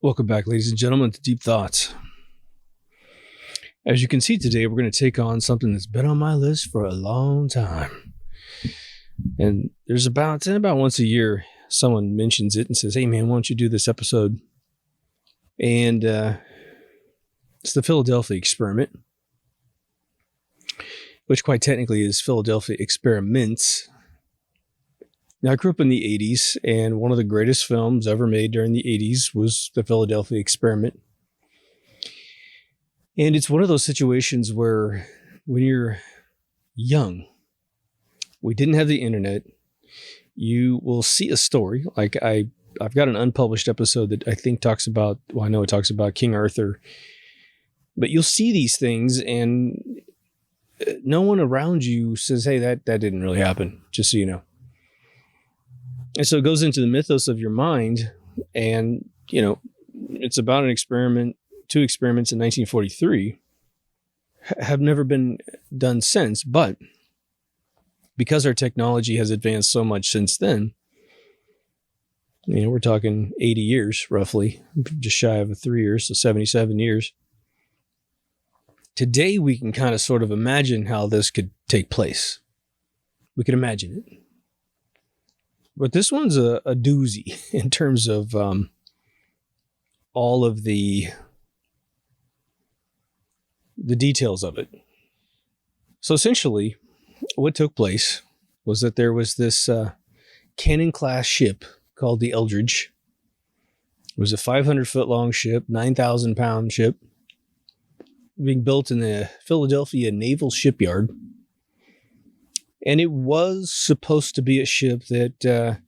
Welcome back, ladies and gentlemen, to Deep Thoughts. As you can see today, we're going to take on something that's been on my list for a long time. And there's about once a year, someone mentions it and says, hey man, why don't you do this episode? And it's the Philadelphia experiment, which quite technically is Philadelphia experiments. Now, I grew up in the 80s, and one of the greatest films ever made during the 80s was the Philadelphia experiment. And it's one of those situations where when you're young, we didn't have the internet, you will see a story. Like I've got an unpublished episode that I think talks about, well, I know it talks about King Arthur, but you'll see these things and no one around you says, hey, that didn't really happen, just so you know. And so it goes into the mythos of your mind, and, you know, it's about an experiment. Two experiments in 1943 have never been done since, but because our technology has advanced so much since then, you know, we're talking 80 years, roughly, just shy of 3 years, so 77 years. Today, we can kind of sort of imagine how this could take place. We can imagine it. But this one's a doozy in terms of all of the details of it. So essentially, what took place was that there was this cannon-class ship called the Eldridge. It was a 500-foot long ship, 9,000-pound ship, being built in the Philadelphia Naval Shipyard. And it was supposed to be a ship that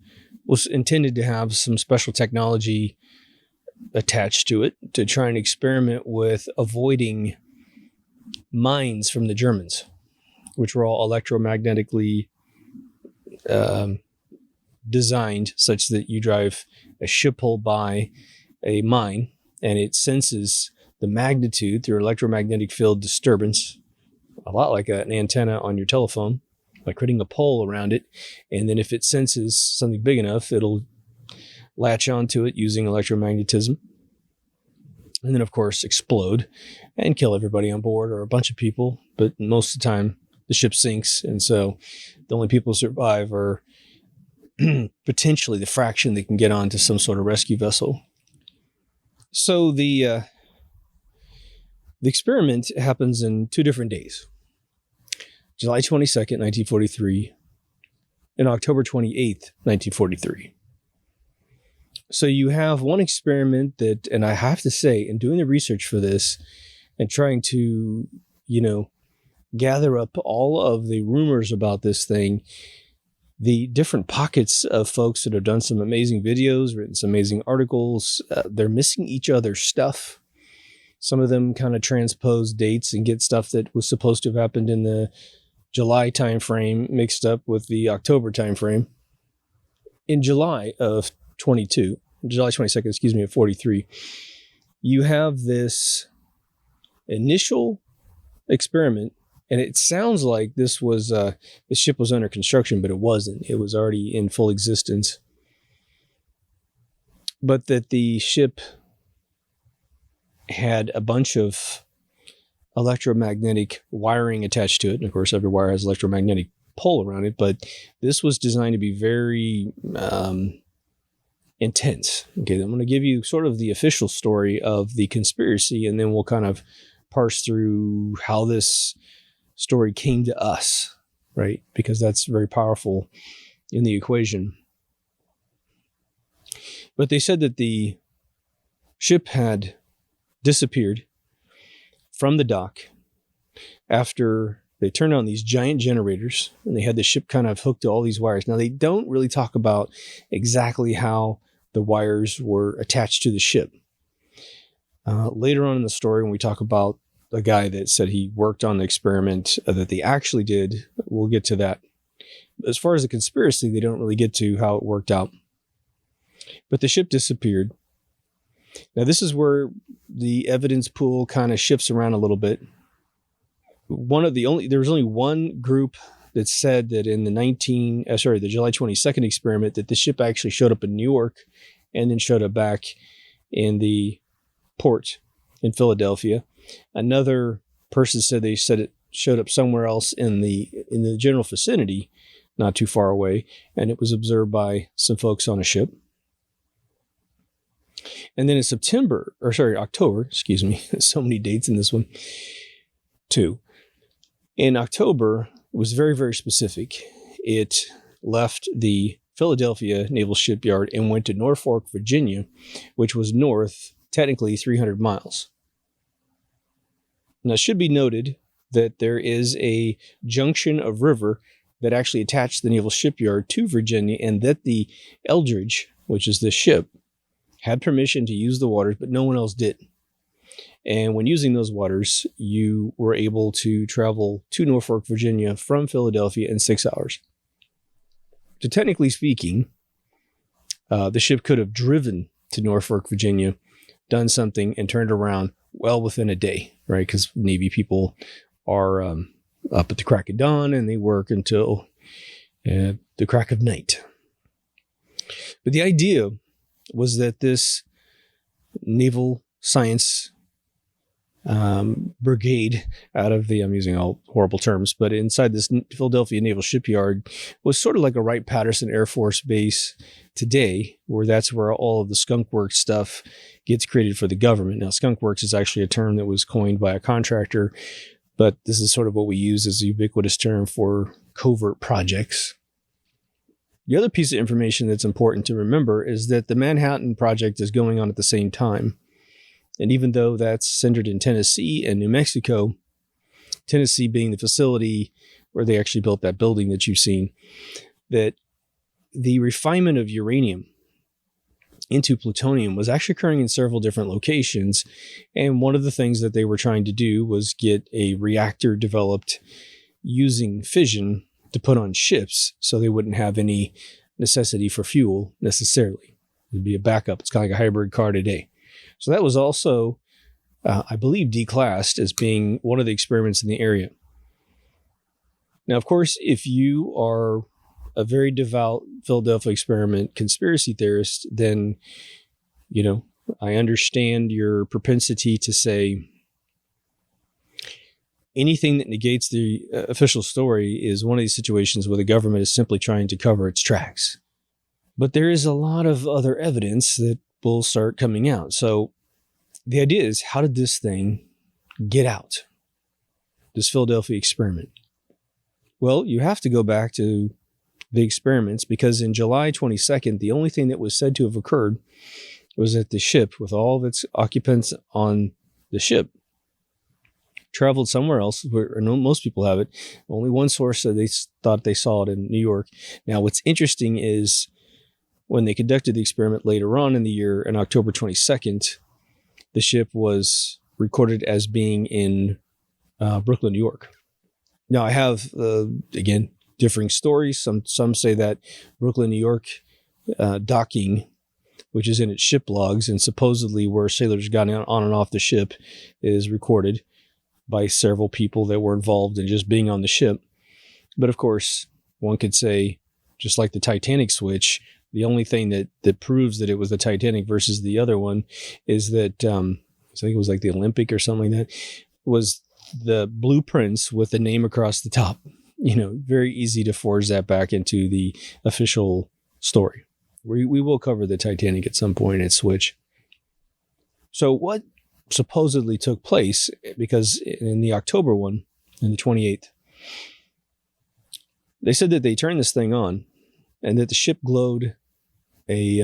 was intended to have some special technology attached to it to try and experiment with avoiding mines from the Germans, which were all electromagnetically designed such that you drive a ship hull by a mine and it senses the magnitude through electromagnetic field disturbance, a lot like an antenna on your telephone, by creating a pole around it. And then if it senses something big enough, it'll latch onto it using electromagnetism. And then, of course, explode and kill everybody on board or a bunch of people. But most of the time, the ship sinks. And so the only people who survive are potentially the fraction that can get onto some sort of rescue vessel. So the experiment happens in 2 different days. July 22nd, 1943, and October 28th, 1943. So you have one experiment that, and I have to say, in doing the research for this and trying to, you know, gather up all of the rumors about this thing, the different pockets of folks that have done some amazing videos, written some amazing articles, they're missing each other's stuff. Some of them kind of transpose dates and get stuff that was supposed to have happened in the July timeframe mixed up with the October timeframe. In July of July 22nd, of 43, you have this initial experiment, and it sounds like this ship was under construction, but it wasn't. It was already in full existence. But that the ship had a bunch of electromagnetic wiring attached to it. And of course, every wire has electromagnetic pole around it, but this was designed to be very intense. Okay, I'm going to give you sort of the official story of the conspiracy, and then we'll kind of parse through how this story came to us, right? Because that's very powerful in the equation. But they said that the ship had disappeared from the dock after they turned on these giant generators, and they had the ship kind of hooked to all these wires. Now, they don't really talk about exactly how the wires were attached to the ship. Later on in the story, when we talk about a guy that said he worked on the experiment that they actually did, we'll get to that. As far as the conspiracy, they don't really get to how it worked out. But the ship disappeared. Now, this is where the evidence pool kind of shifts around a little bit. There was only one group that said that in the July 22nd experiment, that the ship actually showed up in New York and then showed up back in the port in Philadelphia. Another person said it showed up somewhere else in the general vicinity, not too far away, and it was observed by some folks on a ship. And then in October, so many dates in this one, too. In October, it was very, very specific. It left the Philadelphia Naval Shipyard and went to Norfolk, Virginia, which was north, technically 300 miles. Now, it should be noted that there is a junction of river that actually attached the naval shipyard to Virginia, and that the Eldridge, which is this ship, had permission to use the waters, but no one else did. And when using those waters, you were able to travel to Norfolk, Virginia from Philadelphia in 6 hours. So technically speaking, the ship could have driven to Norfolk, Virginia, done something, and turned around well within a day, right? Because Navy people are up at the crack of dawn, and they work until the crack of night. But the idea was that this naval science brigade, I'm using all horrible terms, but inside this Philadelphia Naval Shipyard was sort of like a Wright-Patterson Air Force Base today, where that's where all of the skunk works stuff gets created for the government. Now, skunk works is actually a term that was coined by a contractor, but this is sort of what we use as a ubiquitous term for covert projects. The other piece of information that's important to remember is that the Manhattan Project is going on at the same time. And even though that's centered in Tennessee and New Mexico, Tennessee being the facility where they actually built that building that you've seen, that the refinement of uranium into plutonium was actually occurring in several different locations. And one of the things that they were trying to do was get a reactor developed using fission to put on ships, so they wouldn't have any necessity for fuel necessarily. It'd be a backup. It's kind of like a hybrid car today. So that was also, I believe, declassed as being one of the experiments in the area. Now, of course, if you are a very devout Philadelphia experiment conspiracy theorist, then, I understand your propensity to say anything that negates the official story is one of these situations where the government is simply trying to cover its tracks. But there is a lot of other evidence that will start coming out. So the idea is, how did this thing get out? This Philadelphia experiment. Well, you have to go back to the experiments, because in July 22nd, the only thing that was said to have occurred was that the ship, with all of its occupants on the ship, traveled somewhere else where most people have it. Only one source said they thought they saw it in New York. Now, what's interesting is when they conducted the experiment later on in the year, on October 22nd, the ship was recorded as being in Brooklyn, New York. Now, I have, again, differing stories. Some say that Brooklyn, New York docking, which is in its ship logs and supposedly where sailors got on and off the ship, is recorded by several people that were involved in just being on the ship. But of course, one could say, just like the Titanic switch, the only thing that proves that it was the Titanic versus the other one is that, I think it was like the Olympic or something like that, was the blueprints with the name across the top. Very easy to forge that back into the official story. We will cover the Titanic at some point at Switch. So what supposedly took place, because in the October one, in the 28th, they said that they turned this thing on and that the ship glowed a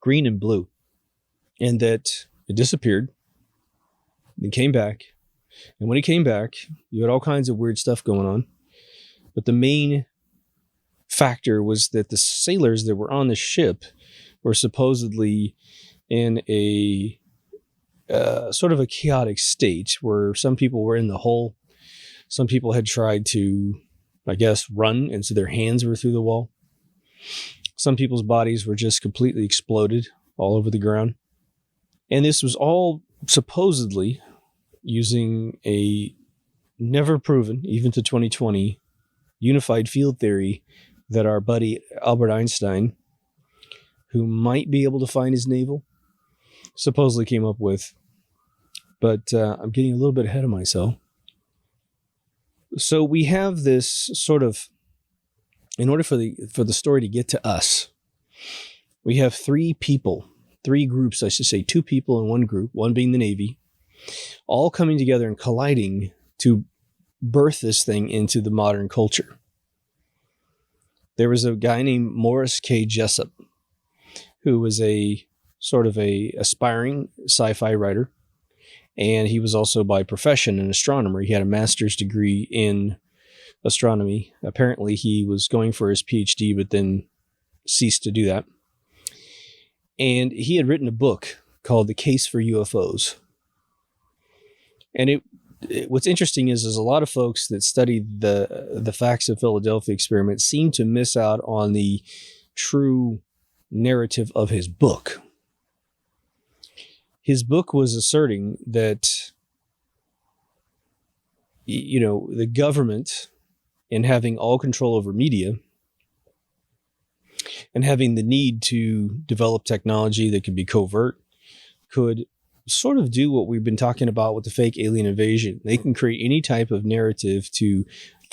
green and blue, and that it disappeared and came back. And when it came back, you had all kinds of weird stuff going on. But the main factor was that the sailors that were on the ship were supposedly in a sort of a chaotic state, where some people were in the hull. Some people had tried to, I guess, run, and so their hands were through the wall. Some people's bodies were just completely exploded all over the ground. And this was all supposedly using a never proven, even to 2020, unified field theory that our buddy Albert Einstein, who might be able to find his navel, supposedly came up with. But I'm getting a little bit ahead of myself. So we have this sort of, in order for the story to get to us, we have three groups, I should say, two people in one group, one being the Navy, all coming together and colliding to birth this thing into the modern culture. There was a guy named Morris K. Jessup, who was a sort of a aspiring sci-fi writer. And he was also by profession an astronomer. He had a master's degree in astronomy. Apparently he was going for his PhD, but then ceased to do that. And he had written a book called The Case for UFOs. And what's interesting is a lot of folks that studied the facts of Philadelphia experiment seem to miss out on the true narrative of his book. His book was asserting that, the government, in having all control over media and having the need to develop technology that could be covert, could sort of do what we've been talking about with the fake alien invasion. They can create any type of narrative to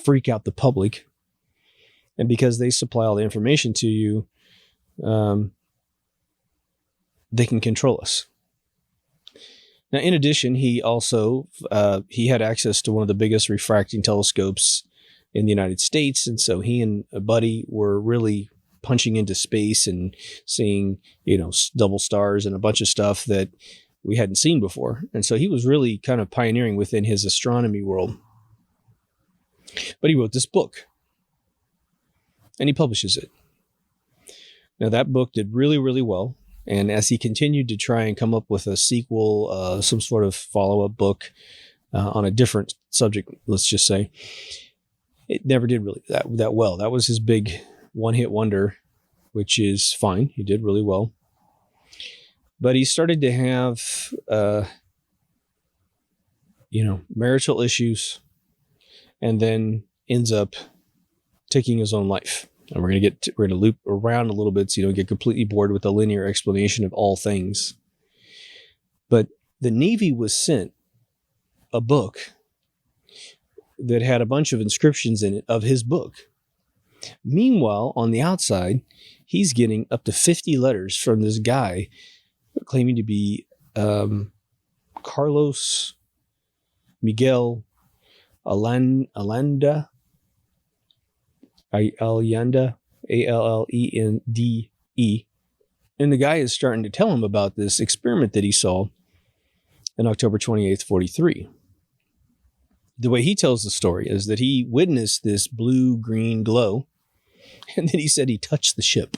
freak out the public. And because they supply all the information to you, they can control us. Now, in addition, he also, he had access to one of the biggest refracting telescopes in the United States. And so he and a buddy were really punching into space and seeing, double stars and a bunch of stuff that we hadn't seen before. And so he was really kind of pioneering within his astronomy world. But he wrote this book and he publishes it. Now, that book did really, really well. And as he continued to try and come up with a sequel, some sort of follow-up book on a different subject, let's just say, it never did really that well. That was his big one-hit wonder, which is fine. He did really well. But he started to have, marital issues, and then ends up taking his own life. And we're going to loop around a little bit so you don't get completely bored with the linear explanation of all things. But the Navy was sent a book that had a bunch of inscriptions in it of his book. Meanwhile, on the outside, he's getting up to 50 letters from this guy claiming to be Carlos Miguel Allende. Allende, Allende. And the guy is starting to tell him about this experiment that he saw on October 28th, 43. The way he tells the story is that he witnessed this blue-green glow, and then he said he touched the ship.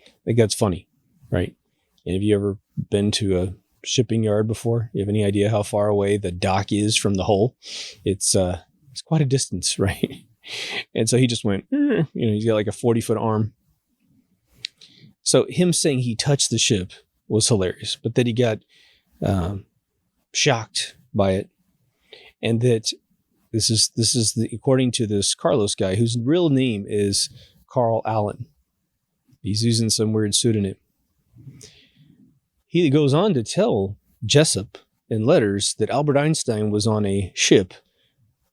I think that's funny, right? And have you ever been to a shipping yard before? You have any idea how far away the dock is from the hull? It's quite a distance, right? And so he just went, he's got like a 40-foot arm. So him saying he touched the ship was hilarious, but that he got shocked by it. And that this is according to this Carlos guy, whose real name is Carl Allen. He's using some weird pseudonym. He goes on to tell Jessup in letters that Albert Einstein was on a ship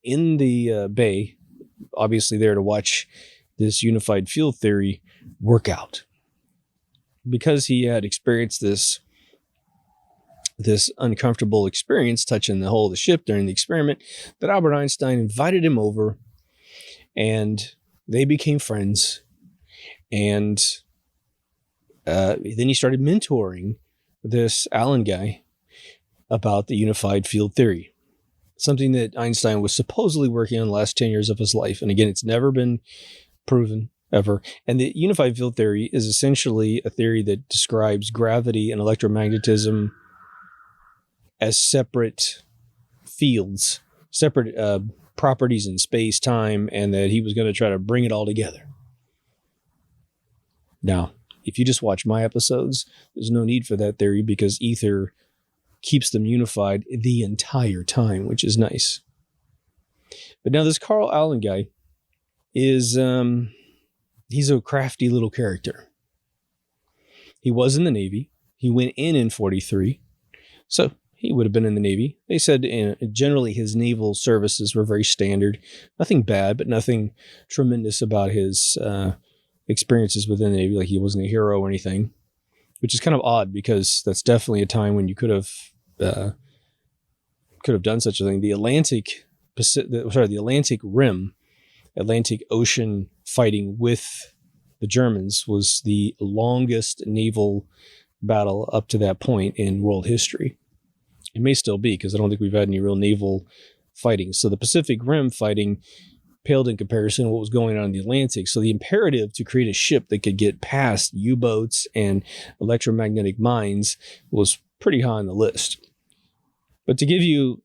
in the bay, obviously there to watch this unified field theory work out. Because he had experienced this uncomfortable experience touching the hull of the ship during the experiment, that Albert Einstein invited him over and they became friends. And then he started mentoring this Allen guy about the unified field theory. Something that Einstein was supposedly working on the last 10 years of his life. And again, it's never been proven ever. And the unified field theory is essentially a theory that describes gravity and electromagnetism as separate fields, separate properties in space, time, and that he was going to try to bring it all together. Now, if you just watch my episodes, there's no need for that theory because ether keeps them unified the entire time, which is nice. But now this Carl Allen guy is, he's a crafty little character. He was in the Navy. He went in 43. So he would have been in the Navy. They said generally his naval services were very standard. Nothing bad, but nothing tremendous about his experiences within the Navy. Like he wasn't a hero or anything, which is kind of odd because that's definitely a time when you could have done such a thing. The Atlantic Rim, Atlantic Ocean fighting with the Germans was the longest naval battle up to that point in world history. It may still be because I don't think we've had any real naval fighting. So the Pacific Rim fighting paled in comparison to what was going on in the Atlantic. So the imperative to create a ship that could get past U-boats and electromagnetic mines was pretty high on the list. But to give you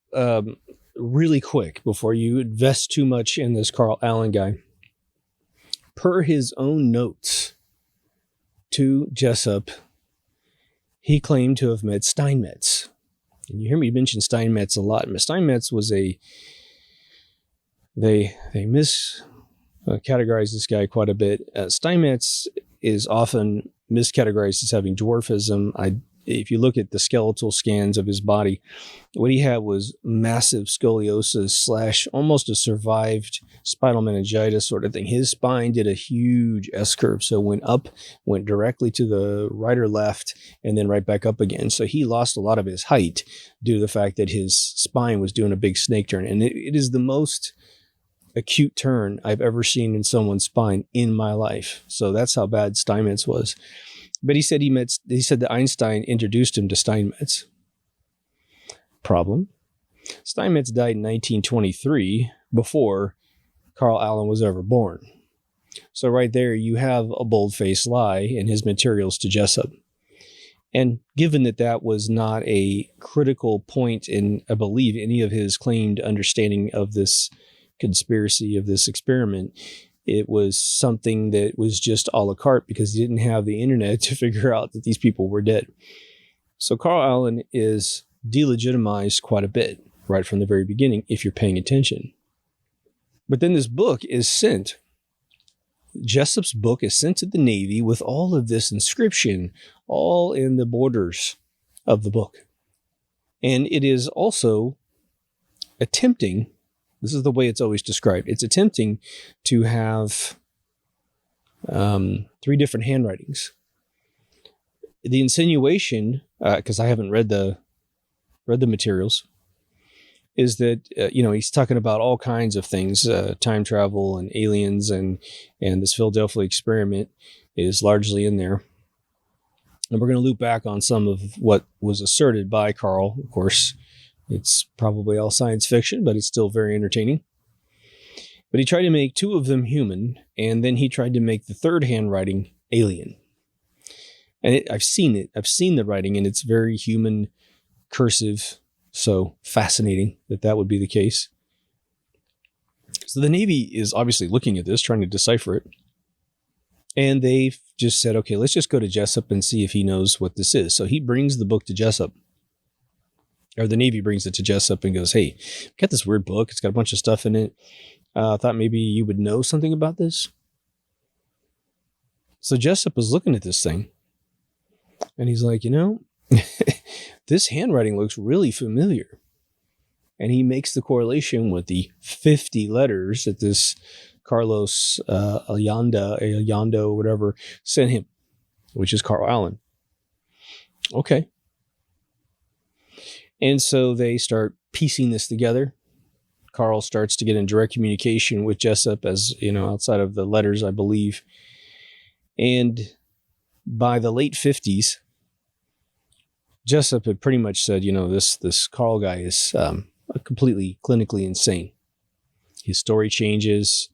really quick, before you invest too much in this Carl Allen guy, per his own notes to Jessup, he claimed to have met Steinmetz. And you hear me mention Steinmetz a lot. Steinmetz was they miscategorized this guy quite a bit. Steinmetz is often miscategorized as having dwarfism. If you look at the skeletal scans of his body, what he had was massive scoliosis / almost a survived spinal meningitis sort of thing. His spine did a huge S-curve, so went up, went directly to the right or left, and then right back up again. So he lost a lot of his height due to the fact that his spine was doing a big snake turn. And it is the most acute turn I've ever seen in someone's spine in my life. So that's how bad Steinmetz was. But he said that Einstein introduced him to Steinmetz. Problem. Steinmetz died in 1923 before Carl Allen was ever born. So right there you have a bold-faced lie in his materials to Jessup. And given that that was not a critical point in, I believe, any of his claimed understanding of this conspiracy, of this experiment, it was something that was just a la carte because he didn't have the internet to figure out that these people were dead. So Carl Allen is delegitimized quite a bit right from the very beginning if you're paying attention. But then this book is sent. Jessup's book is sent to the Navy with all of this inscription all in the borders of the book. And it is also attempting, this is the way it's always described, it's attempting to have 3 different handwritings. The insinuation, because I haven't read the materials, is that, he's talking about all kinds of things, time travel and aliens and this Philadelphia experiment is largely in there. And we're going to loop back on some of what was asserted by Carl. Of course, it's probably all science fiction, but it's still very entertaining. But he tried to make 2 of them human, and then he tried to make the third handwriting alien. And I've seen it. I've seen the writing, and it's very human, cursive. So fascinating that would be the case. So the Navy is obviously looking at this, trying to decipher it. And they've just said, okay, let's just go to Jessup and see if he knows what this is. So he brings the book to Jessup. Or the Navy brings it to Jessup and goes, hey, I've got this weird book. It's got a bunch of stuff in it. I thought maybe you would know something about this. So Jessup was looking at this thing. And he's like, this handwriting looks really familiar. And he makes the correlation with the 50 letters that this Carlos Allando, whatever, sent him, which is Carl Allen. Okay. And so they start piecing this together. Carl starts to get in direct communication with Jessup, as outside of the letters, I believe. And by the late 50s, Jessup had pretty much said, this Carl guy is completely clinically insane. His story changes.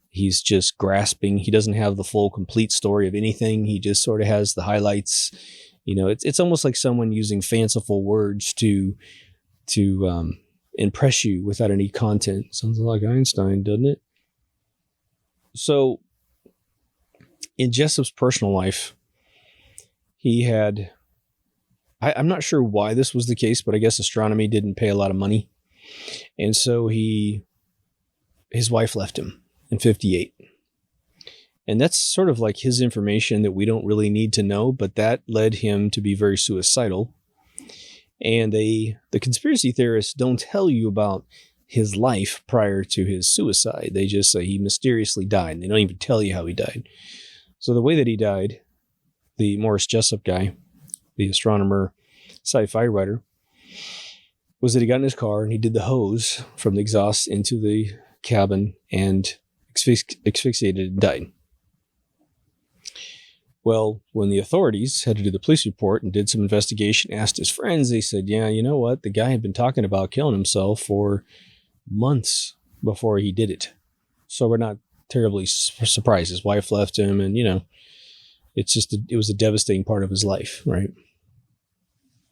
He's just grasping. He doesn't have the full, complete story of anything. He just sort of has the highlights. It's almost like someone using fanciful words to impress you without any content. Sounds like Einstein, doesn't it? So in Jessup's personal life, he had, I'm not sure why this was the case, but I guess astronomy didn't pay a lot of money. And so his wife left him in 58. And that's sort of like his information that we don't really need to know, but that led him to be very suicidal. And the conspiracy theorists don't tell you about his life prior to his suicide. They just say he mysteriously died. They don't even tell you how he died. So the way that he died, the Morris Jessup guy, the astronomer, sci-fi writer, was that he got in his car and he did the hose from the exhaust into the cabin and asphyxiated and died. Well, when the authorities had to do the police report and did some investigation, asked his friends, they said, yeah, you know what? The guy had been talking about killing himself for months before he did it. So we're not terribly surprised. His wife left him and, it was a devastating part of his life, right?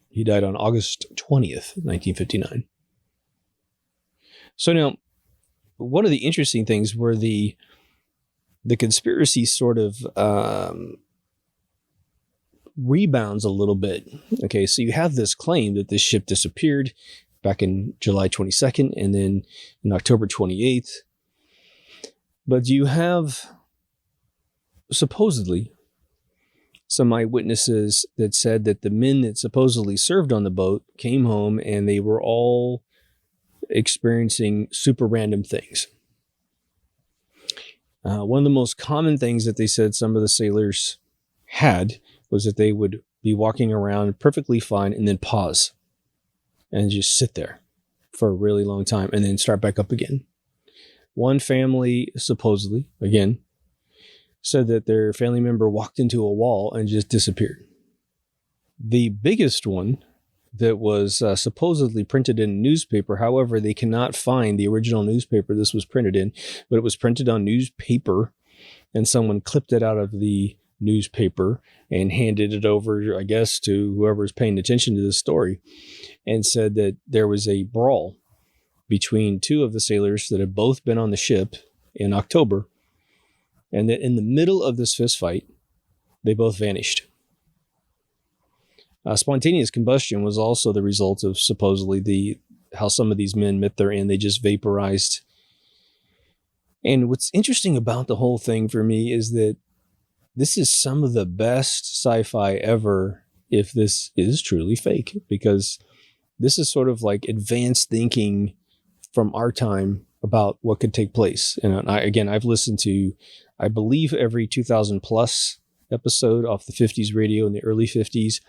He died on August 20th, 1959. So now, one of the interesting things were the conspiracy sort of rebounds a little bit. Okay, so you have this claim that this ship disappeared back in July 22nd and then in October 28th. But you have supposedly some eyewitnesses that said that the men that supposedly served on the boat came home and they were all experiencing super random things. One of the most common things that they said some of the sailors had was that they would be walking around perfectly fine and then pause and just sit there for a really long time and then start back up again. One family supposedly, again, said that their family member walked into a wall and just disappeared. The biggest one that was supposedly printed in a newspaper, however, they cannot find the original newspaper this was printed in, but it was printed on newspaper and someone clipped it out of the newspaper and handed it over, I guess, to whoever's paying attention to this story and said that there was a brawl between two of the sailors that had both been on the ship in October, and that in the middle of this fist fight, they both vanished. Spontaneous combustion was also the result of supposedly how some of these men met their end. They just vaporized. And what's interesting about the whole thing for me is that this is some of the best sci-fi ever if this is truly fake, because this is sort of like advanced thinking from our time about what could take place. And I've listened to, I believe, every 2000 plus episode off the 50s radio in the early 50s.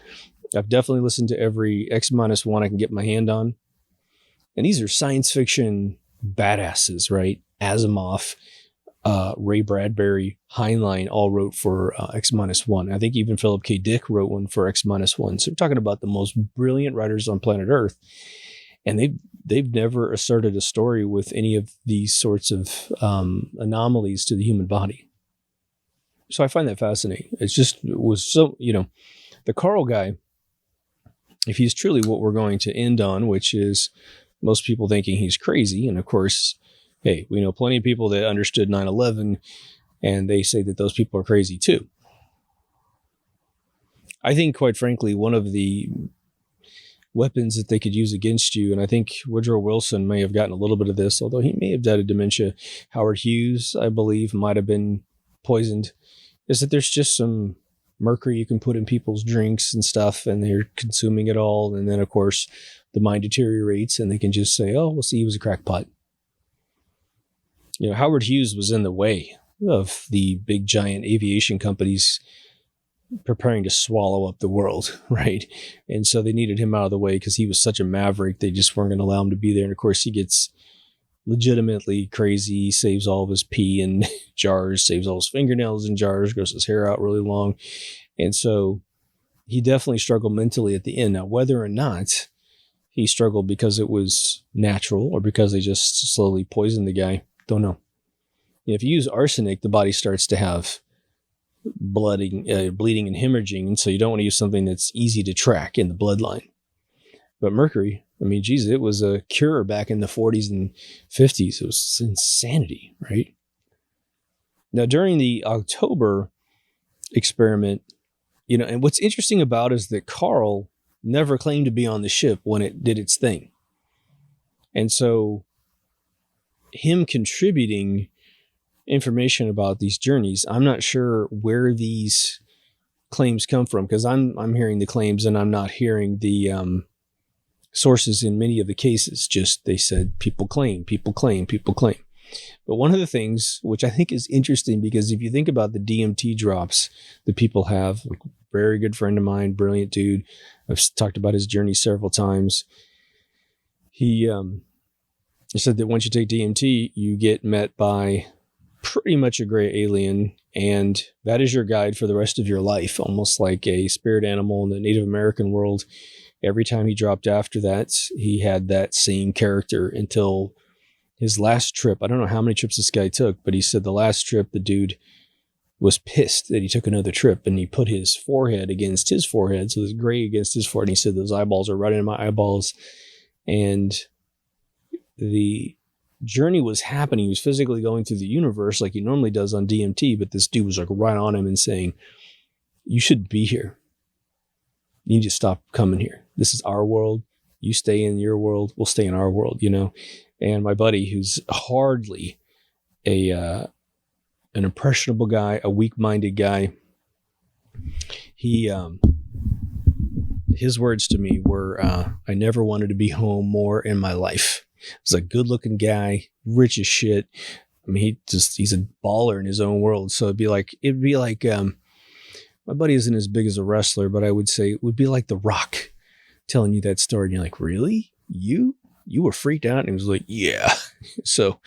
I've definitely listened to every X-1 I can get my hand on. And these are science fiction badasses, right? Asimov, Ray Bradbury, Heinlein all wrote for X-1. I think even Philip K. Dick wrote one for X-1. So we're talking about the most brilliant writers on planet Earth. And they've never asserted a story with any of these sorts of anomalies to the human body. So I find that fascinating. It was so, the Carl guy, if he's truly what we're going to end on, which is most people thinking he's crazy. And of course, hey, we know plenty of people that understood 9/11 and they say that those people are crazy too. I think, quite frankly, one of the weapons that they could use against you, and I think Woodrow Wilson may have gotten a little bit of this, although he may have died of dementia. Howard Hughes, I believe, might have been poisoned, is that there's just some mercury you can put in people's drinks and stuff, and they're consuming it all. And then, of course, the mind deteriorates, and they can just say, oh, we'll see, he was a crackpot. Howard Hughes was in the way of the big giant aviation companies preparing to swallow up the world, right? And so they needed him out of the way because he was such a maverick. They just weren't going to allow him to be there. And of course, he gets legitimately crazy, saves all of his pee in jars, saves all his fingernails in jars, grows his hair out really long. And so he definitely struggled mentally at the end. Now, whether or not he struggled because it was natural or because they just slowly poisoned the guy, don't know. If you use arsenic, the body starts to have bleeding and hemorrhaging. And so you don't want to use something that's easy to track in the bloodline. But mercury, it was a cure back in the 40s and 50s. It was insanity, right? Now, during the October experiment, and what's interesting about it is that Carl never claimed to be on the ship when it did its thing. And so him contributing information about these journeys. I'm not sure where these claims come from, because I'm hearing the claims and I'm not hearing the sources in many of the cases. Just they said people claim. But one of the things which I think is interesting, because if you think about the DMT drops that people have, like, very good friend of mine, brilliant dude. I've talked about his journey several times. He said that once you take DMT, you get met by pretty much a gray alien, and that is your guide for the rest of your life, almost like a spirit animal in the Native American world. Every time he dropped after that, he had that same character until his last trip. I don't know how many trips this guy took, but he said the last trip, the dude was pissed that he took another trip, and he put his forehead against his forehead. So there's gray against his forehead. And he said, those eyeballs are right into my eyeballs. And the journey was happening. He was physically going through the universe like he normally does on DMT, but this dude was like right on him and saying, you shouldn't be here. You need to stop coming here. This is our world. You stay in your world. We'll stay in our world, you know? And my buddy, who's hardly an impressionable guy, a weak-minded guy, his words to me were, I never wanted to be home more in my life. He's a good-looking guy, rich as shit. I mean, he's a baller in his own world. So it'd be like my buddy isn't as big as a wrestler, but I would say it would be like The Rock telling you that story. And you're like, really? You were freaked out? And he was like, yeah. So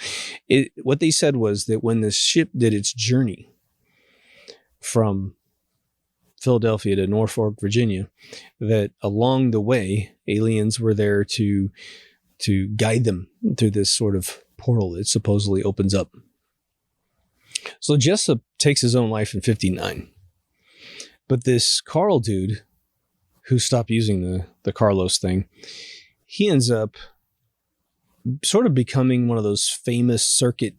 what they said was that when the ship did its journey from Philadelphia to Norfolk, Virginia, that along the way, aliens were there to guide them through this sort of portal that supposedly opens up. So Jessup takes his own life in 1959. But this Carl dude who stopped using the Carlos thing, he ends up sort of becoming one of those famous circuit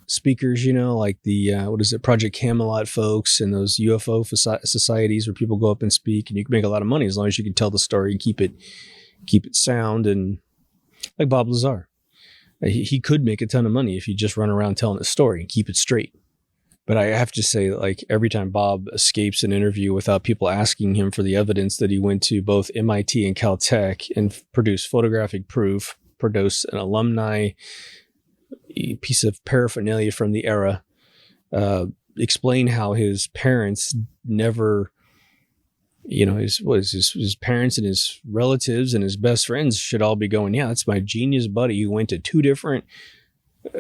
speakers, you know, like the, Project Camelot folks and those UFO societies where people go up and speak, and you can make a lot of money as long as you can tell the story and keep it sound. And like Bob Lazar, he could make a ton of money if you just run around telling a story and keep it straight. But I have to say, like, every time Bob escapes an interview without people asking him for the evidence that he went to both MIT and Caltech and produced photographic proof, produced an alumni piece of paraphernalia from the era, explain how his parents never, you know, his parents and his relatives and his best friends should all be going, yeah, that's my genius buddy who went to two different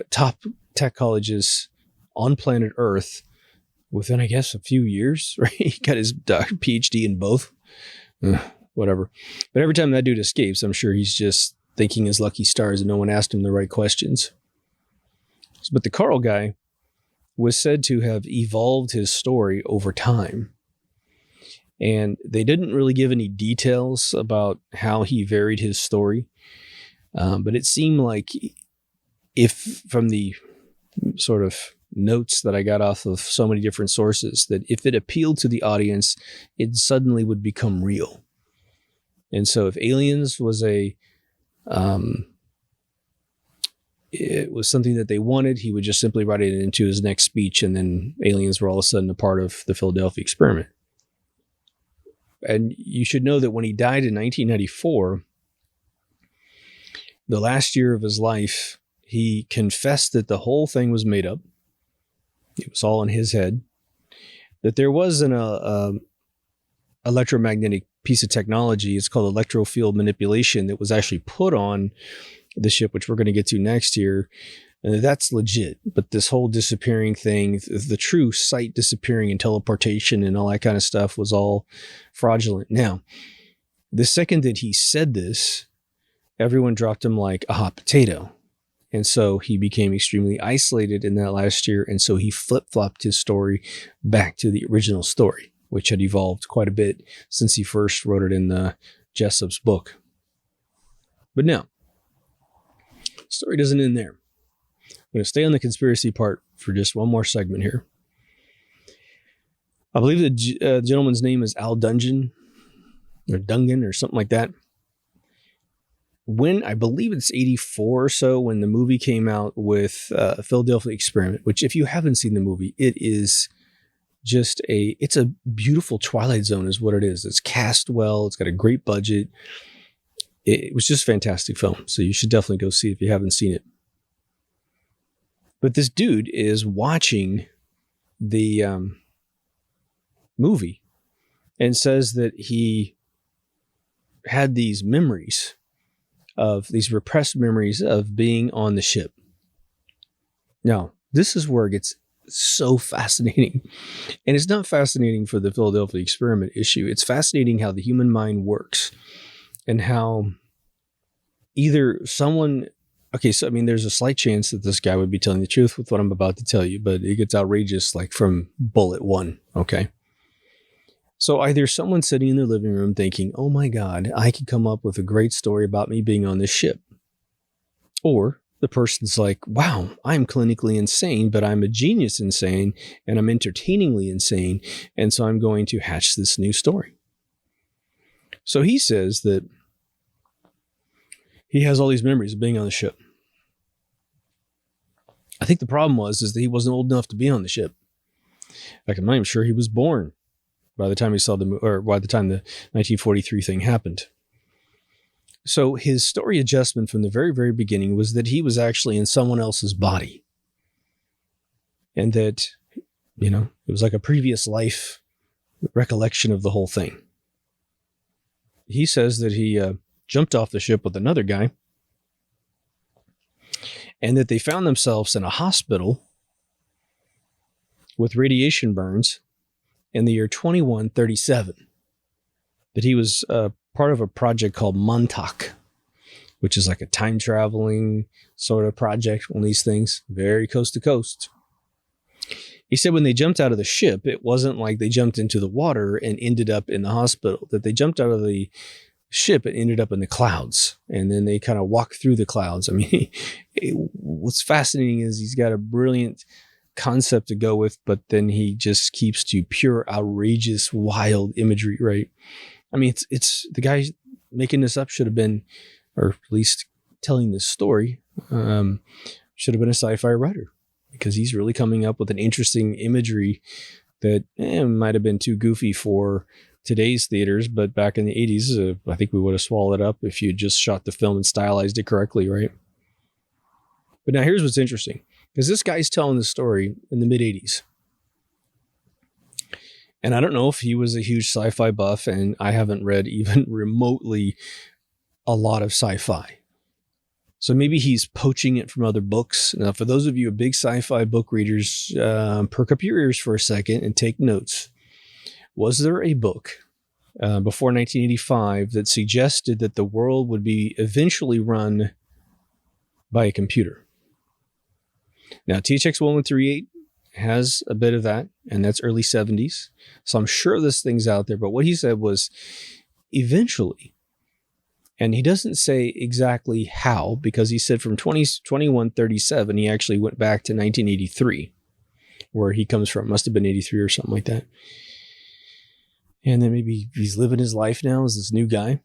top tech colleges on planet Earth within, I guess, a few years, right? He got his PhD in both. Whatever. But every time that dude escapes, I'm sure he's just thanking his lucky stars and no one asked him the right questions. But the Carl guy was said to have evolved his story over time. And they didn't really give any details about how he varied his story. But it seemed like, if from the sort of notes that I got off of so many different sources, that if it appealed to the audience, it suddenly would become real. And so if aliens was it was something that they wanted, he would just simply write it into his next speech, and then aliens were all of a sudden a part of the Philadelphia experiment. And you should know that when he died in 1994, the last year of his life, he confessed that the whole thing was made up. It was all in his head. That there was an electromagnetic piece of technology. It's called electrofield manipulation that was actually put on the ship, which we're going to get to next year. And that's legit. But this whole disappearing thing, the true sight disappearing and teleportation and all that kind of stuff was all fraudulent. Now, the second that he said this, everyone dropped him like a hot potato. And so he became extremely isolated in that last year. And so he flip-flopped his story back to the original story, which had evolved quite a bit since he first wrote it in the Jessup's book. But no, the story doesn't end there. I'm going to stay on the conspiracy part for just one more segment here. I believe the gentleman's name is Al Dungeon or Dungan or something like that. when, I believe it's 84 or so, when the movie came out with Philadelphia Experiment, which if you haven't seen the movie, it is just it's a beautiful Twilight Zone is what it is. It's cast well. It's got a great budget. It was just a fantastic film. So you should definitely go see it if you haven't seen it. But this dude is watching the movie and says that he had these repressed memories of being on the ship. Now, this is where it gets so fascinating. And it's not fascinating for the Philadelphia Experiment issue. It's fascinating how the human mind works and how either someone... Okay, so I mean, there's a slight chance that this guy would be telling the truth with what I'm about to tell you, but it gets outrageous like from bullet one, okay? So either someone's sitting in their living room thinking, oh my God, I could come up with a great story about me being on this ship. Or the person's like, wow, I'm clinically insane, but I'm a genius insane, and I'm entertainingly insane, and so I'm going to hatch this new story. So he says that he has all these memories of being on the ship. I think the problem is that he wasn't old enough to be on the ship. Like, I'm not even sure he was born by the time he saw by the time the 1943 thing happened. So his story adjustment from the very, very beginning was that he was actually in someone else's body. And that, it was like a previous life recollection of the whole thing. He says that he jumped off the ship with another guy, and that they found themselves in a hospital with radiation burns in the year 2137. That he was part of a project called Montauk, which is like a time traveling sort of project, one of these things, very coast to coast. He said when they jumped out of the ship, it wasn't like they jumped into the water and ended up in the hospital, that they jumped out of the ship and ended up in the clouds. And then they kind of walked through the clouds. I mean, what's fascinating is he's got a brilliant concept to go with, but then he just keeps to pure, outrageous, wild imagery, right? I mean, it's the guy making this up should have been, or at least telling this story, should have been a sci-fi writer, because he's really coming up with an interesting imagery that might have been too goofy for today's theaters, but back in the 80s, I think we would have swallowed it up if you just shot the film and stylized it correctly, right? But now here's what's interesting, because this guy's telling the story in the mid-80s. And I don't know if he was a huge sci-fi buff, and I haven't read even remotely a lot of sci-fi. So maybe he's poaching it from other books. Now, for those of you big sci-fi book readers, perk up your ears for a second and take notes. Was there a book before 1985 that suggested that the world would be eventually run by a computer? Now, THX 1138 has a bit of that, and that's early 70s. So I'm sure this thing's out there. But what he said was eventually, and he doesn't say exactly how, because he said from 2137, he actually went back to 1983, where he comes from. Must have been 83 or something like that. And then maybe he's living his life now as this new guy.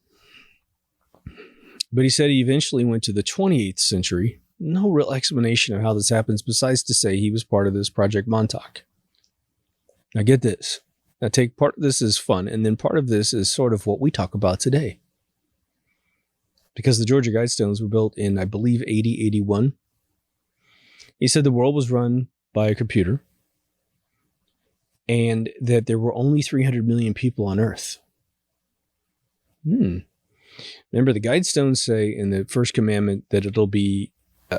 But he said he eventually went to the 28th century. No real explanation of how this happens besides to say he was part of this Project Montauk. Now get this. Now take part of this as fun, and then part of this is sort of what we talk about today. Because the Georgia Guidestones were built in, I believe, 81. He said the world was run by a computer, and that there were only 300 million people on Earth. Remember, the Guidestones say in the first commandment that it'll be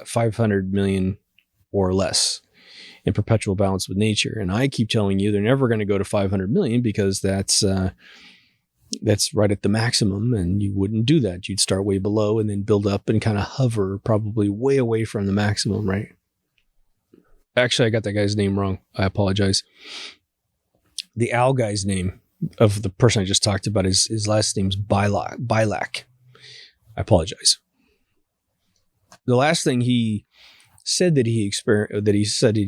500 million or less in perpetual balance with nature. And I keep telling you they're never going to go to 500 million because that's right at the maximum, and you wouldn't do that. You'd start way below and then build up and kind of hover probably way away from the maximum, right? Actually, I got that guy's name wrong. I apologize. The owl guy's name of the person I just talked about, his last name's Bilac. I apologize. The last thing he said that he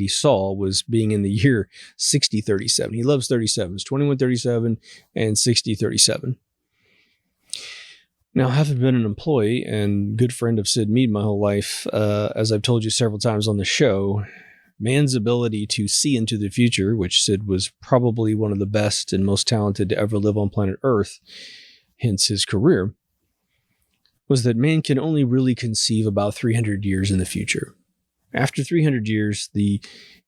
saw was being in the year 6037. He loves 37s, 2137 and 6037. Now, having been an employee and good friend of Sid Mead my whole life, as I've told you several times on the show, man's ability to see into the future, which Sid was probably one of the best and most talented to ever live on planet Earth, hence his career, was that man can only really conceive about 300 years in the future. After 300 years, the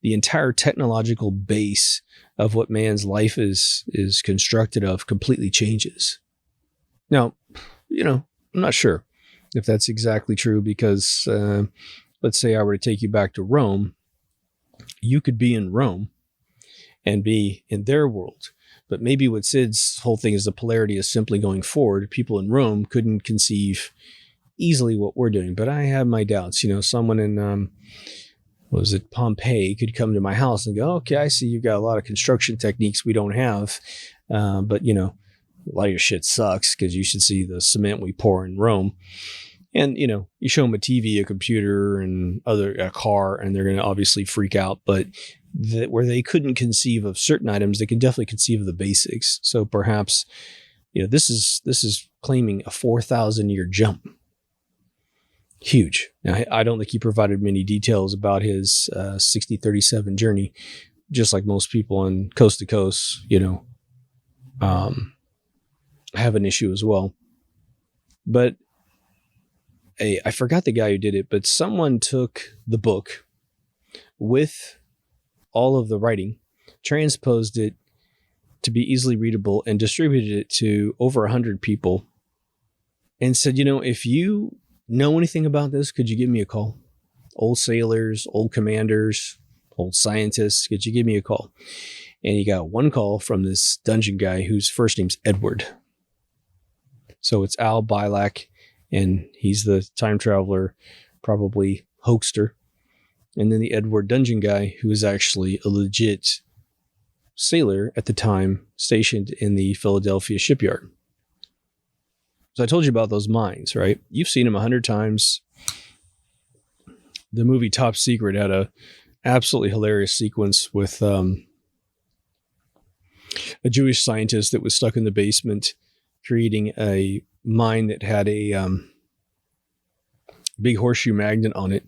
entire technological base of what man's life is constructed of completely changes. Now, I'm not sure if that's exactly true because let's say I were to take you back to Rome, you could be in Rome and be in their world. But maybe what Sid's whole thing is the polarity is simply going forward. People in Rome couldn't conceive easily what we're doing, but I have my doubts. Someone in, Pompeii could come to my house and go, okay, I see you've got a lot of construction techniques we don't have. But a lot of your shit sucks because you should see the cement we pour in Rome. And, you show them a TV, a computer, and a car, and they're going to obviously freak out. But where they couldn't conceive of certain items, they can definitely conceive of the basics. So perhaps, this is claiming a 4,000-year jump. Huge. Now, I don't think he provided many details about his 6037 journey, just like most people on coast to coast, have an issue as well. But I forgot the guy who did it, but someone took the book with all of the writing, transposed it to be easily readable, and distributed it to over 100 people and said, if you know anything about this, could you give me a call? Old sailors, old commanders, old scientists, could you give me a call? And he got one call from this dungeon guy whose first name's Edward. So it's Al Bilac, and he's the time traveler, probably hoaxster. And then the Edward dungeon guy, who is actually a legit sailor at the time, stationed in the Philadelphia shipyard. So I told you about those mines, right? You've seen them 100 times. The movie Top Secret had a absolutely hilarious sequence with a Jewish scientist that was stuck in the basement creating a mine that had a big horseshoe magnet on it.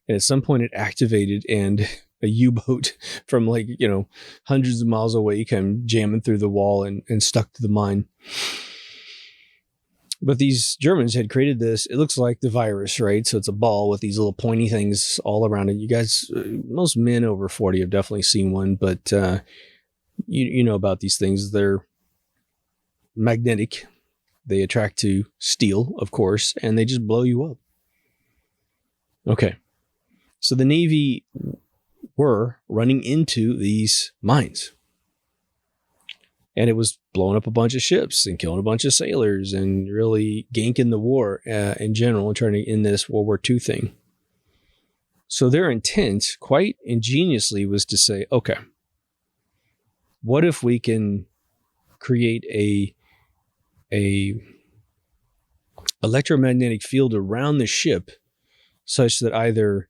And at some point it activated, and a U-boat from hundreds of miles away came jamming through the wall and stuck to the mine. But these Germans had created this, it looks like the virus, right? So it's a ball with these little pointy things all around it. You guys, most men over 40 have definitely seen one, but you know about these things. They're magnetic. They attract to steel, of course, and they just blow you up. Okay. So the Navy were running into these mines. And it was blowing up a bunch of ships and killing a bunch of sailors and really ganking the war in general and trying to end this World War II thing. So their intent, quite ingeniously, was to say, okay, what if we can create a electromagnetic field around the ship such that either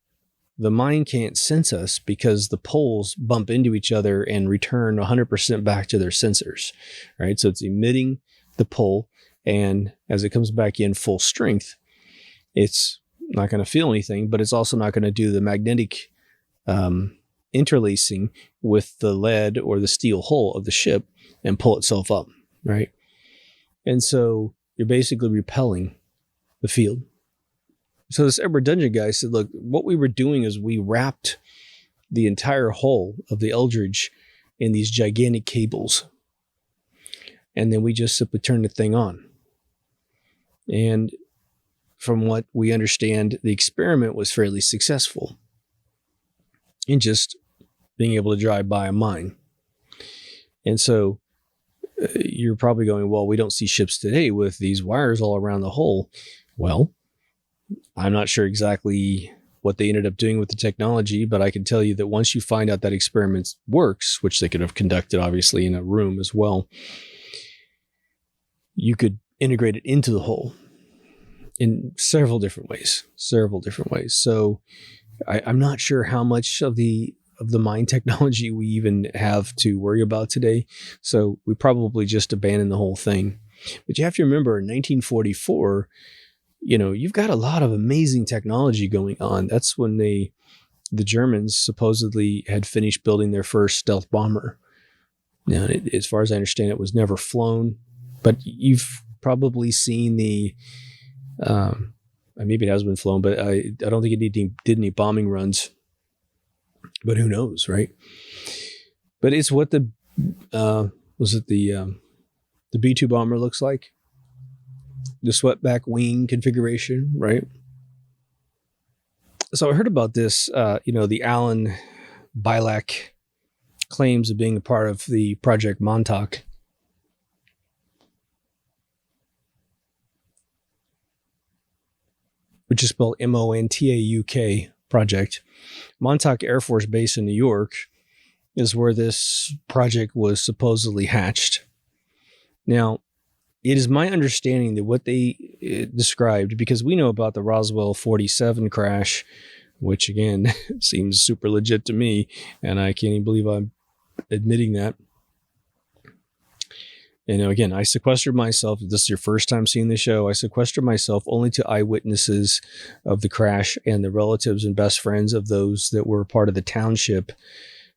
the mine can't sense us because the poles bump into each other and return 100% back to their sensors, right? So it's emitting the pole, and as it comes back in full strength, it's not going to feel anything, but it's also not going to do the magnetic interlacing with the lead or the steel hull of the ship and pull itself up, right? And so you're basically repelling the field. So this Edward Dungeon guy said, look, what we were doing is we wrapped the entire hull of the Eldridge in these gigantic cables. And then we just simply turned the thing on. And from what we understand, the experiment was fairly successful in just being able to drive by a mine. And so you're probably going, well, we don't see ships today with these wires all around the hull. Well, I'm not sure exactly what they ended up doing with the technology, but I can tell you that once you find out that experiment works, which they could have conducted obviously in a room as well, you could integrate it into the hull in several different ways. So I'm not sure how much of the mine technology we even have to worry about today. So we probably just abandon the whole thing. But you have to remember in 1944, you've got a lot of amazing technology going on. That's when the Germans supposedly had finished building their first stealth bomber. Now, as far as I understand, it was never flown, but you've probably seen the, maybe it has been flown, but I don't think it did any bombing runs, but who knows, right? But it's what the B-2 bomber looks like. The swept-back wing configuration, right? So I heard about this, the Alan Bilac claims of being a part of the Project Montauk. Which is spelled Montauk project. Montauk Air Force Base in New York is where this project was supposedly hatched. Now, it is my understanding that what they described, because we know about the Roswell 47 crash, which again seems super legit to me, and I can't even believe I'm admitting that. Again, I sequestered myself. If this is your first time seeing the show, I sequestered myself only to eyewitnesses of the crash and the relatives and best friends of those that were part of the township,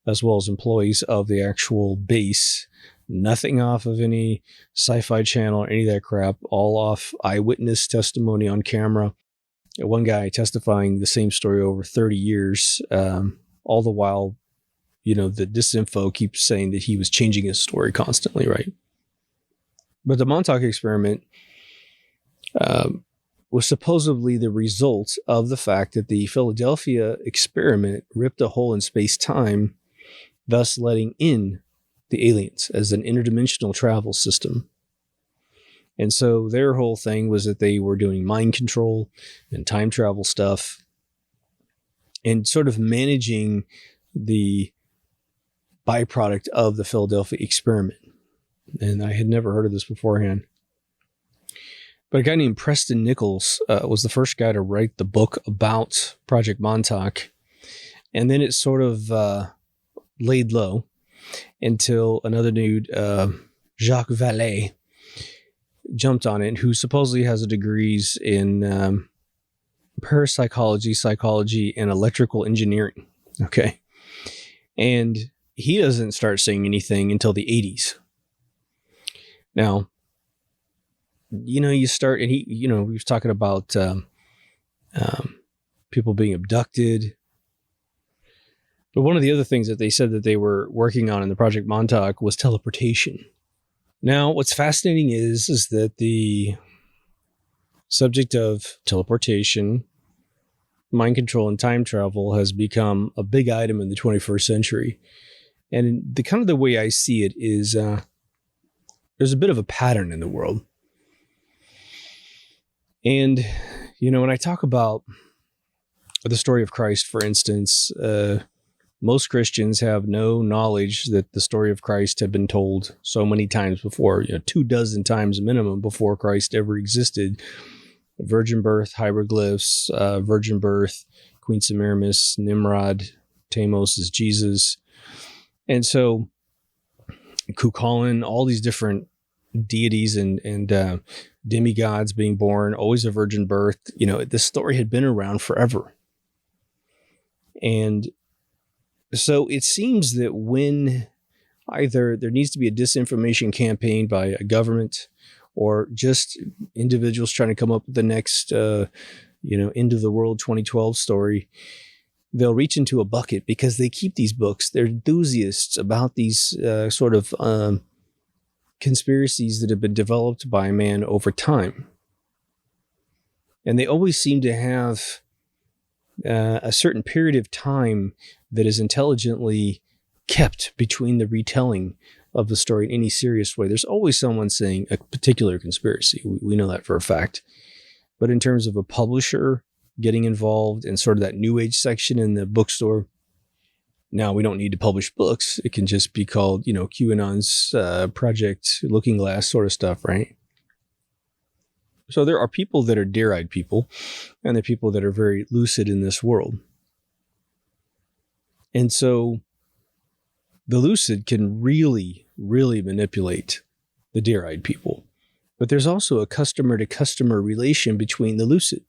as well as employees of the actual base. Nothing off of any sci-fi channel or any of that crap, all off eyewitness testimony on camera. One guy testifying the same story over 30 years, all the while, the disinfo keeps saying that he was changing his story constantly, right? But the Montauk experiment was supposedly the result of the fact that the Philadelphia experiment ripped a hole in space-time, thus letting in the aliens as an interdimensional travel system. And so their whole thing was that they were doing mind control and time travel stuff and sort of managing the byproduct of the Philadelphia experiment. And I had never heard of this beforehand. But a guy named Preston Nichols was the first guy to write the book about Project Montauk. And then it sort of laid low until another dude, Jacques Vallée, jumped on it, who supposedly has degrees in parapsychology, psychology, and electrical engineering. Okay. And he doesn't start saying anything until the 80s. Now, you start, and he was talking about people being abducted. But one of the other things that they said that they were working on in the Project Montauk was teleportation. Now, what's fascinating is that the subject of teleportation, mind control, and time travel has become a big item in the 21st century. And the way I see it is there's a bit of a pattern in the world. And, when I talk about the story of Christ, for instance, most Christians have no knowledge that the story of Christ had been told so many times before, 24 times minimum before Christ ever existed. Virgin birth, hieroglyphs, virgin birth, Queen Semiramis, Nimrod, Tammuz is Jesus. And so Kukulkan, all these different deities and demigods being born, always a virgin birth. This story had been around forever. And so it seems that when either there needs to be a disinformation campaign by a government or just individuals trying to come up with the next, end of the world 2012 story, they'll reach into a bucket because they keep these books. They're enthusiasts about these sort of conspiracies that have been developed by man over time. And they always seem to have a certain period of time that is intelligently kept between the retelling of the story in any serious way. There's always someone saying a particular conspiracy. We know that for a fact. But in terms of a publisher getting involved in sort of that new age section in the bookstore, now we don't need to publish books. It can just be called, QAnon's Project Looking Glass sort of stuff, right? So there are people that are deer-eyed people, and there are people that are very lucid in this world. And so the lucid can really, really manipulate the deer-eyed people. But there's also a customer-to-customer relation between the lucid.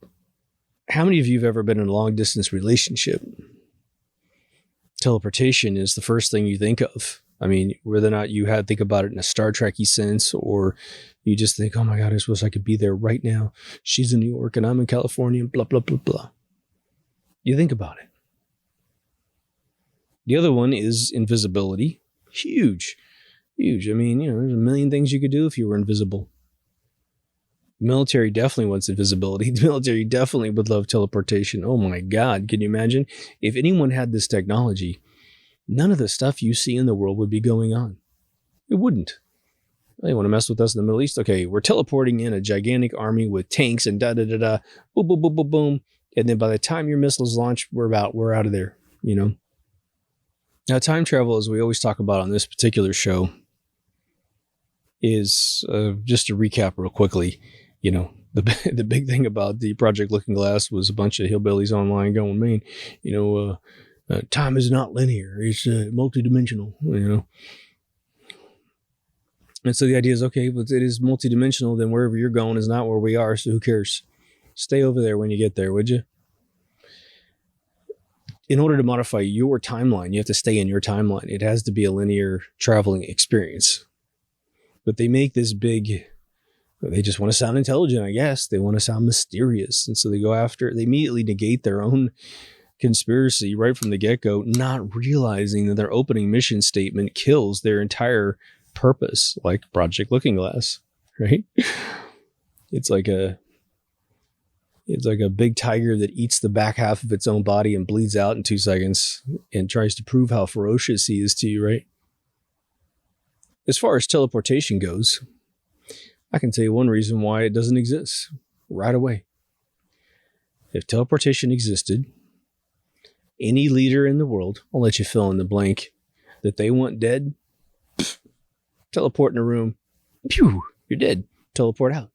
How many of you have ever been in a long-distance relationship? Teleportation is the first thing you think of. I mean, whether or not you think about it in a Star Trek-y sense, or you just think, oh my God, I suppose I could be there right now. She's in New York and I'm in California, blah, blah, blah, blah. You think about it. The other one is invisibility. Huge. I mean, there's a million things you could do if you were invisible. The military definitely wants invisibility. The military definitely would love teleportation. Oh my God, can you imagine? If anyone had this technology, none of the stuff you see in the world would be going on. It wouldn't. They want to mess with us in the Middle East? Okay, we're teleporting in a gigantic army with tanks and da-da-da-da, boom, boom, boom, boom, boom. And then by the time your missiles launch, we're out of there, Now, time travel, as we always talk about on this particular show, is just to recap real quickly, the big thing about the Project Looking Glass was a bunch of hillbillies online going, man, time is not linear. It's multidimensional, And so the idea is, okay, but it is multidimensional, then wherever you're going is not where we are, so who cares? Stay over there when you get there, would you? In order to modify your timeline, you have to stay in your timeline. It has to be a linear traveling experience. But they make this big, they just want to sound intelligent, I guess. They want to sound mysterious. And so they immediately negate their own conspiracy right from the get-go, not realizing that their opening mission statement kills their entire purpose, like Project Looking Glass, right? It's like a big tiger that eats the back half of its own body and bleeds out in 2 seconds and tries to prove how ferocious he is to you, right? As far as teleportation goes, I can tell you one reason why it doesn't exist right away. If teleportation existed, any leader in the world, I'll let you fill in the blank, that they want dead, teleport in a room, pew, you're dead, teleport out.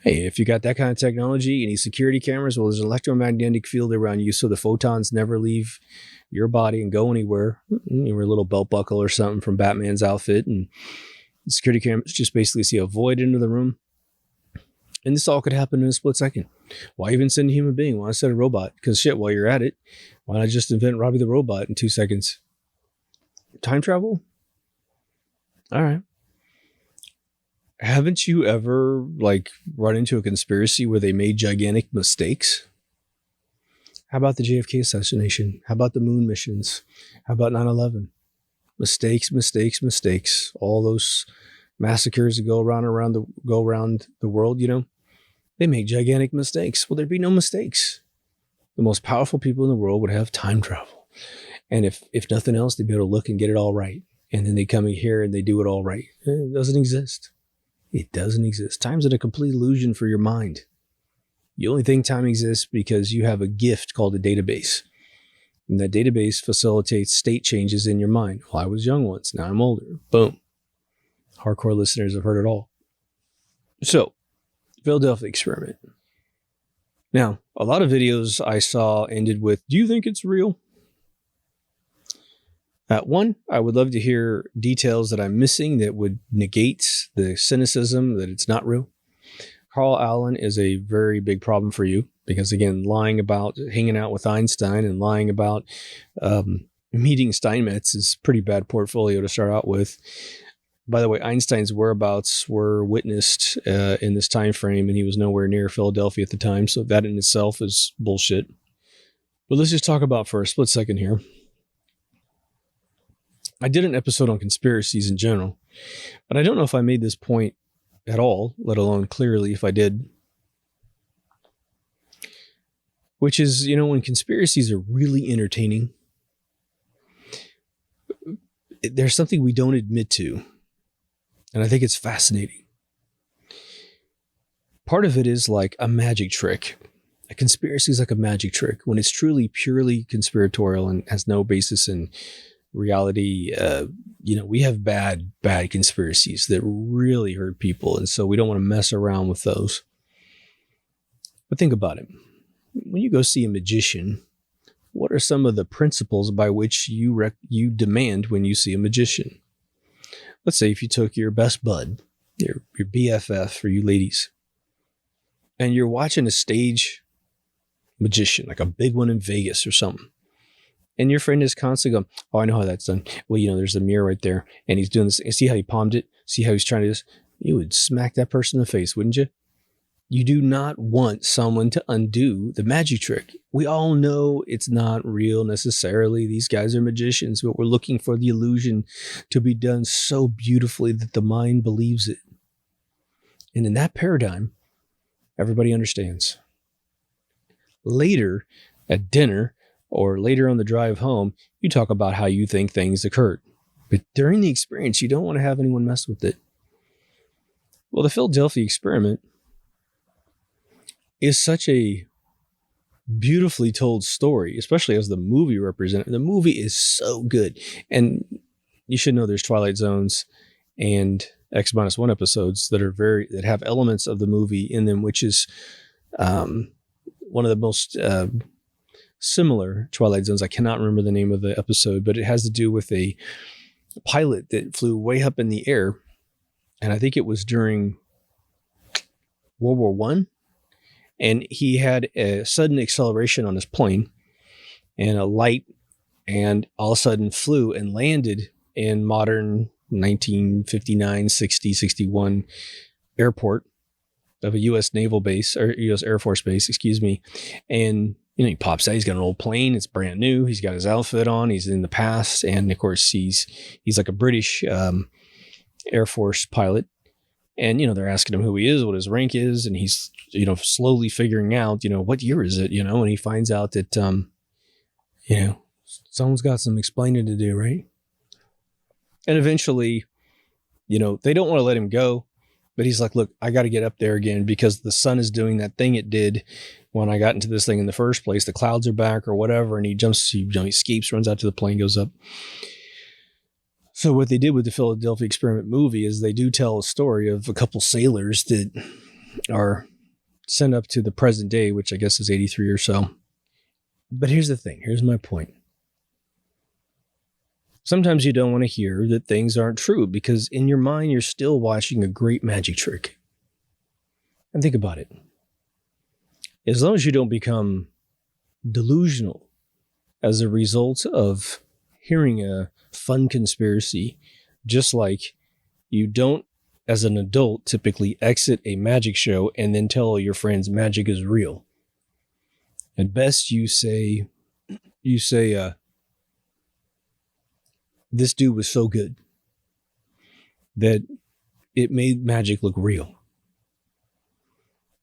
Hey, if you got that kind of technology, any security cameras, well, there's an electromagnetic field around you so the photons never leave your body and go anywhere. You wear a little belt buckle or something from Batman's outfit, and the security cameras just basically see a void into the room. And this all could happen in a split second. Why even send a human being? Why not send a robot? Because shit, while you're at it, why not just invent Robbie the Robot in 2 seconds? Time travel? All right. Haven't you ever run into a conspiracy where they made gigantic mistakes? How about the JFK assassination? How about the moon missions? How about 9/11? Mistakes. All those massacres that go around the world, they make gigantic mistakes. Well, there'd be no mistakes. The most powerful people in the world would have time travel. And if nothing else, they'd be able to look and get it all right. And then they come in here and they do it all right. It doesn't exist. It doesn't exist. Time's a complete illusion for your mind. You only think time exists because you have a gift called a database. And that database facilitates state changes in your mind. Well, I was young once. Now I'm older. Boom. Hardcore listeners have heard it all. So, Philadelphia experiment. Now, a lot of videos I saw ended with, do you think it's real? One, I would love to hear details that I'm missing that would negate the cynicism that it's not real. Carl Allen is a very big problem for you because, again, lying about hanging out with Einstein and lying about meeting Steinmetz is pretty bad portfolio to start out with. By the way, Einstein's whereabouts were witnessed in this time frame, and he was nowhere near Philadelphia at the time, so that in itself is bullshit. But let's just talk about for a split second here. I did an episode on conspiracies in general, but I don't know if I made this point at all, let alone clearly if I did. Which is, when conspiracies are really entertaining, there's something we don't admit to, and I think it's fascinating. Part of it is like a magic trick. A conspiracy is like a magic trick when it's truly purely conspiratorial and has no basis in reality. We have bad conspiracies that really hurt people. And so we don't want to mess around with those. But think about it. When you go see a magician, what are some of the principles by which you demand when you see a magician? Let's say if you took your best bud your BFF for you ladies, and you're watching a stage magician, like a big one in Vegas or something, and your friend is constantly going, oh, I know how that's done. Well, there's a mirror right there, and he's doing this. See how he palmed it? See how he's trying to do this? You would smack that person in the face, wouldn't you? You do not want someone to undo the magic trick. We all know it's not real necessarily. These guys are magicians, but we're looking for the illusion to be done so beautifully that the mind believes it. And in that paradigm, everybody understands. Later at dinner or later on the drive home, you talk about how you think things occurred. But during the experience, you don't want to have anyone mess with it. Well, the Philadelphia experiment is such a beautifully told story, especially as the movie represented. The movie is so good. And you should know there's Twilight Zones and X-1 episodes that have elements of the movie in them, which is one of the most similar Twilight Zones. I cannot remember the name of the episode, but it has to do with a pilot that flew way up in the air. And I think it was during World War I. And he had a sudden acceleration on his plane and a light, and all of a sudden flew and landed in modern 1959, 60, 61 airport of a U.S. naval base, or U.S. Air Force base, excuse me. And, he pops out. He's got an old plane. It's brand new. He's got his outfit on. He's in the past. And of course, he's like a British Air Force pilot. And, they're asking him who he is, what his rank is. And he's, slowly figuring out, what year is it, and he finds out that, someone's got some explaining to do, right? And eventually, they don't want to let him go, but he's like, look, I got to get up there again because the sun is doing that thing it did when I got into this thing in the first place. The clouds are back or whatever. And he escapes, runs out to the plane, goes up. So what they did with the Philadelphia experiment movie is they do tell a story of a couple sailors that are sent up to the present day, which I guess is 83 or so. But here's the thing. Here's my point. Sometimes you don't want to hear that things aren't true because in your mind, you're still watching a great magic trick. And think about it. As long as you don't become delusional as a result of hearing a fun conspiracy, just like you don't, as an adult, typically exit a magic show and then tell all your friends magic is real. At best, you say, this dude was so good that it made magic look real.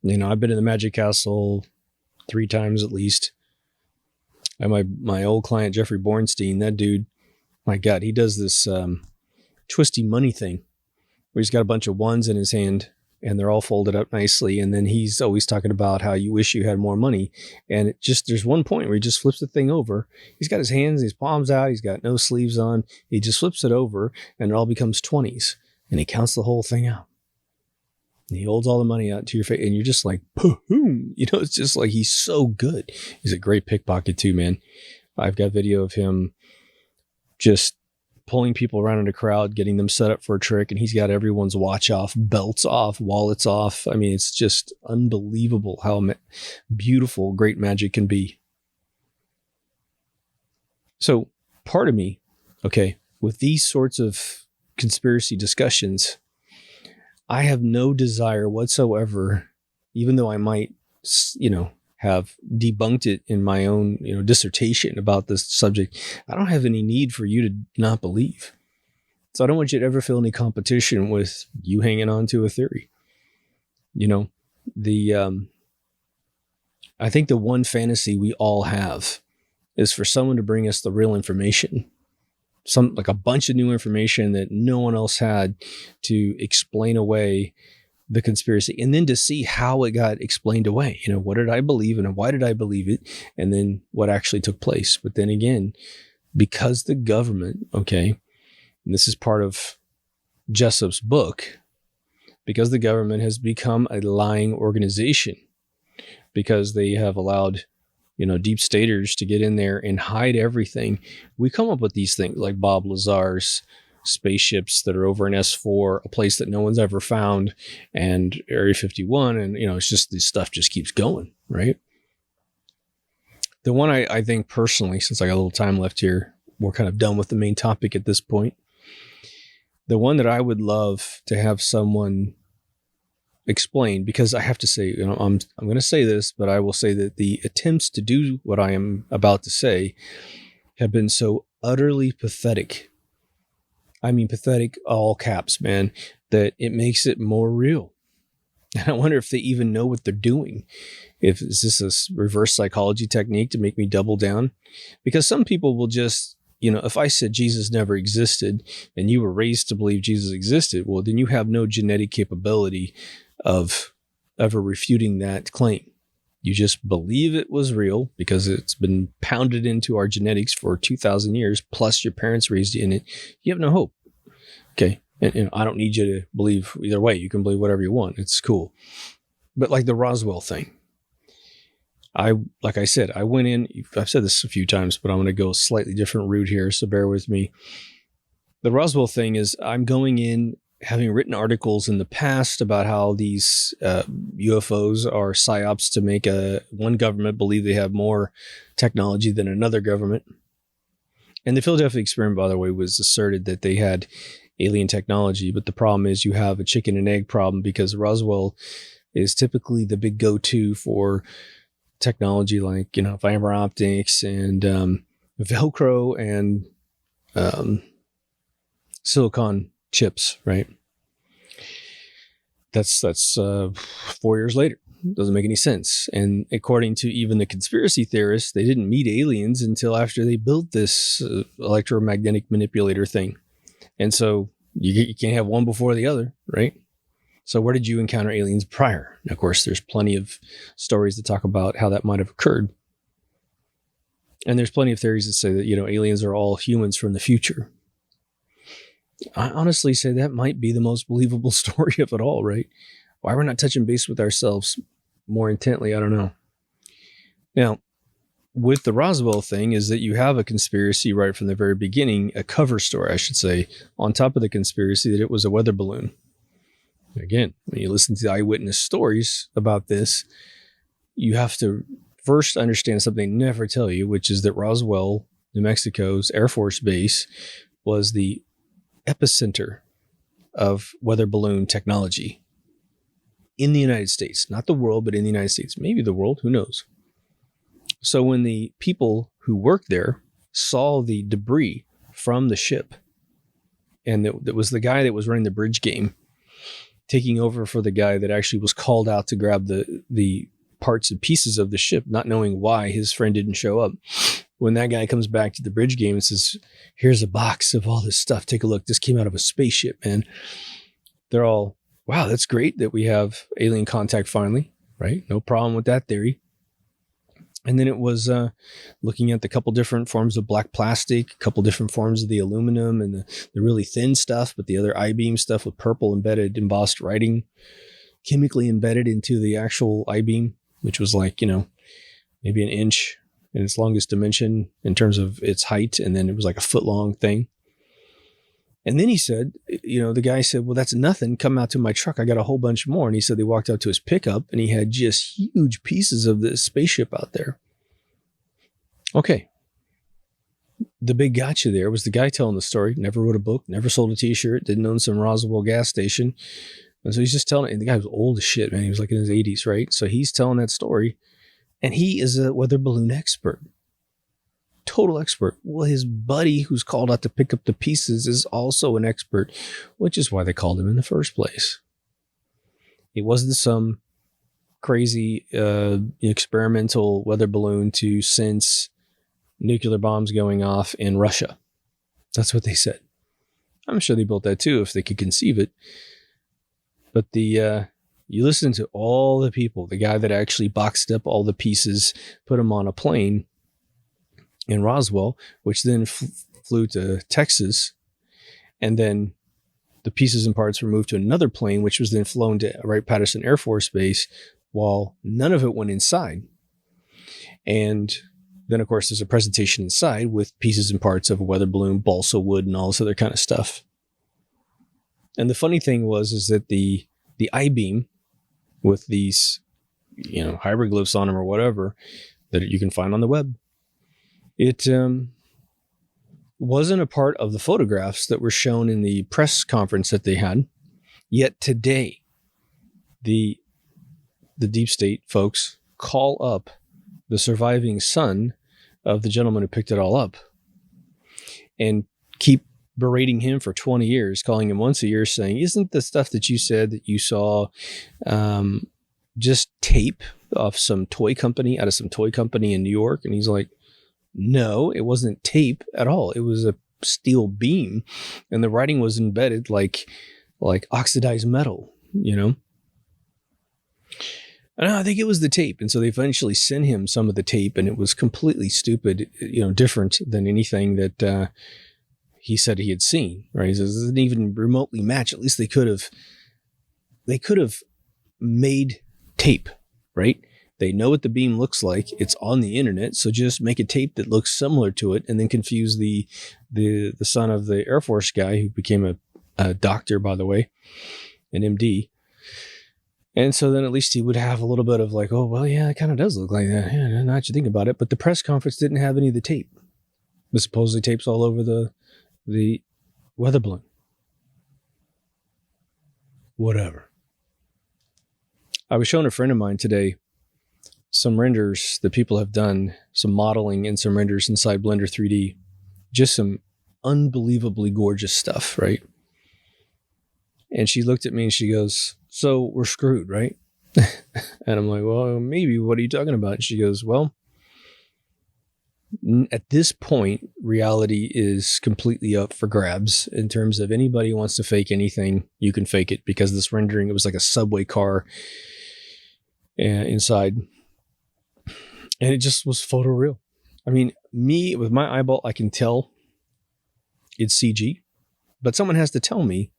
I've been in the Magic Castle 3 times at least. And my old client, Jeffrey Bornstein, that dude, my God, he does this twisty money thing where he's got a bunch of ones in his hand and they're all folded up nicely. And then he's always talking about how you wish you had more money. And there's one point where he just flips the thing over. He's got his hands, his palms out. He's got no sleeves on. He just flips it over and it all becomes 20s. And he counts the whole thing out. And he holds all the money out to your face and you're just like, boom. It's just like he's so good. He's a great pickpocket too, man. I've got video of him just pulling people around in a crowd, getting them set up for a trick. And he's got everyone's watch off, belts off, wallets off. I mean, it's just unbelievable how beautiful great magic can be. So part of me, with these sorts of conspiracy discussions, I have no desire whatsoever, even though I might, have debunked it in my own, dissertation about this subject. I don't have any need for you to not believe. So I don't want you to ever feel any competition with you hanging on to a theory. I think the one fantasy we all have is for someone to bring us the real information. Like a bunch of new information that no one else had to explain away the conspiracy, and then to see how it got explained away. What did I believe and why did I believe it? And then what actually took place. But then again, because the government, and this is part of Jessup's book, because the government has become a lying organization, because they have allowed, deep staters to get in there and hide everything, we come up with these things like Bob Lazar's spaceships that are over in S4, a place that no one's ever found, and Area 51. And, it's just this stuff just keeps going, right? The one I think personally, since I got a little time left here, we're kind of done with the main topic at this point. The one that I would love to have someone explain, because I have to say, I'm going to say this, but I will say that the attempts to do what I am about to say have been so utterly pathetic. I mean, pathetic, all caps, man, that it makes it more real. And I wonder if they even know what they're doing. Is this a reverse psychology technique to make me double down? Because some people will just, if I said Jesus never existed and you were raised to believe Jesus existed, well, then you have no genetic capability of ever refuting that claim. You just believe it was real because it's been pounded into our genetics for 2,000 years, plus your parents raised you in it. You have no hope. Okay. And I don't need you to believe either way. You can believe whatever you want. It's cool. But like the Roswell thing, like I said, I went in, I've said this a few times, but I'm going to go a slightly different route here. So bear with me. The Roswell thing is I'm going in having written articles in the past about how these UFOs are psyops to make one government believe they have more technology than another government. And the Philadelphia experiment, by the way, was asserted that they had alien technology. But the problem is you have a chicken and egg problem, because Roswell is typically the big go-to for technology like, fiber optics and Velcro and silicon chips, right? That's 4 years later. Doesn't make any sense. And according to even the conspiracy theorists, they didn't meet aliens until after they built this electromagnetic manipulator thing. And so you can't have one before the other, right? So where did you encounter aliens prior? And of course, there's plenty of stories that talk about how that might have occurred. And there's plenty of theories that say that, aliens are all humans from the future. I honestly say that might be the most believable story of it all, right? Why we're not touching base with ourselves more intently, I don't know. Now, with the Roswell thing is that you have a conspiracy right from the very beginning, a cover story, I should say, on top of the conspiracy that it was a weather balloon. Again, when you listen to the eyewitness stories about this, you have to first understand something they never tell you, which is that Roswell, New Mexico's Air Force Base, was the epicenter of weather balloon technology in the United States. Not the world, but in the United States. Maybe the world, who knows? So when the people who worked there saw the debris from the ship, and it was the guy that was running the bridge game, taking over for the guy that actually was called out to grab the parts and pieces of the ship, not knowing why his friend didn't show up. When that guy comes back to the bridge game and says, here's a box of all this stuff. Take a look. This came out of a spaceship, man. They're all, wow, that's great that we have alien contact finally, right? No problem with that theory. And then it was looking at the couple different forms of black plastic, a couple different forms of the aluminum and the really thin stuff, but the other I-beam stuff with purple embedded embossed writing, chemically embedded into the actual I-beam, which was like, maybe an inch in its longest dimension in terms of its height. And then it was like a foot long thing. And then he said, the guy said, well, that's nothing. Come out to my truck. I got a whole bunch more. And he said they walked out to his pickup and he had just huge pieces of this spaceship out there. Okay. The big gotcha there was the guy telling the story. Never wrote a book, never sold a t-shirt, didn't own some Roswell gas station. And so he's just telling it. And the guy was old as shit, man. He was like in his 80s, right? So he's telling that story. And he is a weather balloon expert. Total expert. Well, his buddy who's called out to pick up the pieces is also an expert, which is why they called him in the first place. It wasn't some crazy experimental weather balloon to sense nuclear bombs going off in Russia. That's what they said. I'm sure they built that too if they could conceive it. But you listen to all the people, the guy that actually boxed up all the pieces, put them on a plane in Roswell, which then flew to Texas. And then the pieces and parts were moved to another plane, which was then flown to Wright-Patterson Air Force Base, while none of it went inside. And then, of course, there's a presentation inside with pieces and parts of a weather balloon, balsa wood, and all this other kind of stuff. And the funny thing is that the I-beam with these, hieroglyphs on them or whatever that you can find on the web, it wasn't a part of the photographs that were shown in the press conference that they had. Yet today, the deep state folks call up the surviving son of the gentleman who picked it all up and keep berating him for 20 years, calling him once a year, saying, isn't the stuff that you said that you saw just tape of some toy company, out of some toy company in New York? And he's like, no, it wasn't tape at all. It was a steel beam, and the writing was embedded like oxidized metal, And I think it was the tape. And so they eventually sent him some of the tape, and it was completely stupid, different than anything that he said he had seen, right? He says, it doesn't even remotely match. At least they could have made tape, right? They know what the beam looks like. It's on the internet. So just make a tape that looks similar to it, and then confuse the son of the Air Force guy who became a doctor, by the way, an MD. And so then at least he would have a little bit of like, oh, well, yeah, it kind of does look like that. Yeah, now that you think about it. But the press conference didn't have any of the tape. But supposedly tape's all over the weather balloon. Whatever. I was showing a friend of mine today some renders that people have done, some modeling and some renders inside Blender 3D. Just some unbelievably gorgeous stuff, right? And she looked at me and she goes, so we're screwed, right? And I'm like, well, maybe. What are you talking about? And she goes, well, at this point, reality is completely up for grabs in terms of anybody wants to fake anything, you can fake it, because this rendering, it was like a subway car inside. And it just was photoreal. I mean, me, with my eyeball, I can tell it's CG, but someone has to tell me,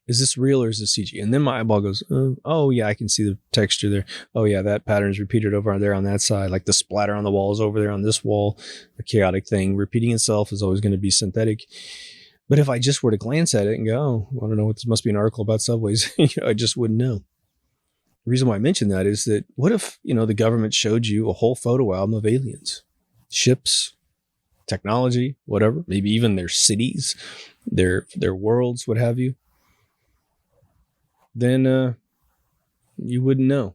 is this real or is this CG? And then my eyeball goes, oh yeah, I can see the texture there. Oh yeah, that pattern is repeated over there on that side. Like the splatter on the wall is over there on this wall. A chaotic thing. Repeating itself is always going to be synthetic. But if I just were to glance at it and go, oh, I don't know, this must be an article about subways, I just wouldn't know. The reason why I mentioned that is that what if, the government showed you a whole photo album of aliens, ships, technology, whatever, maybe even their cities, their worlds, what have you? Then you wouldn't know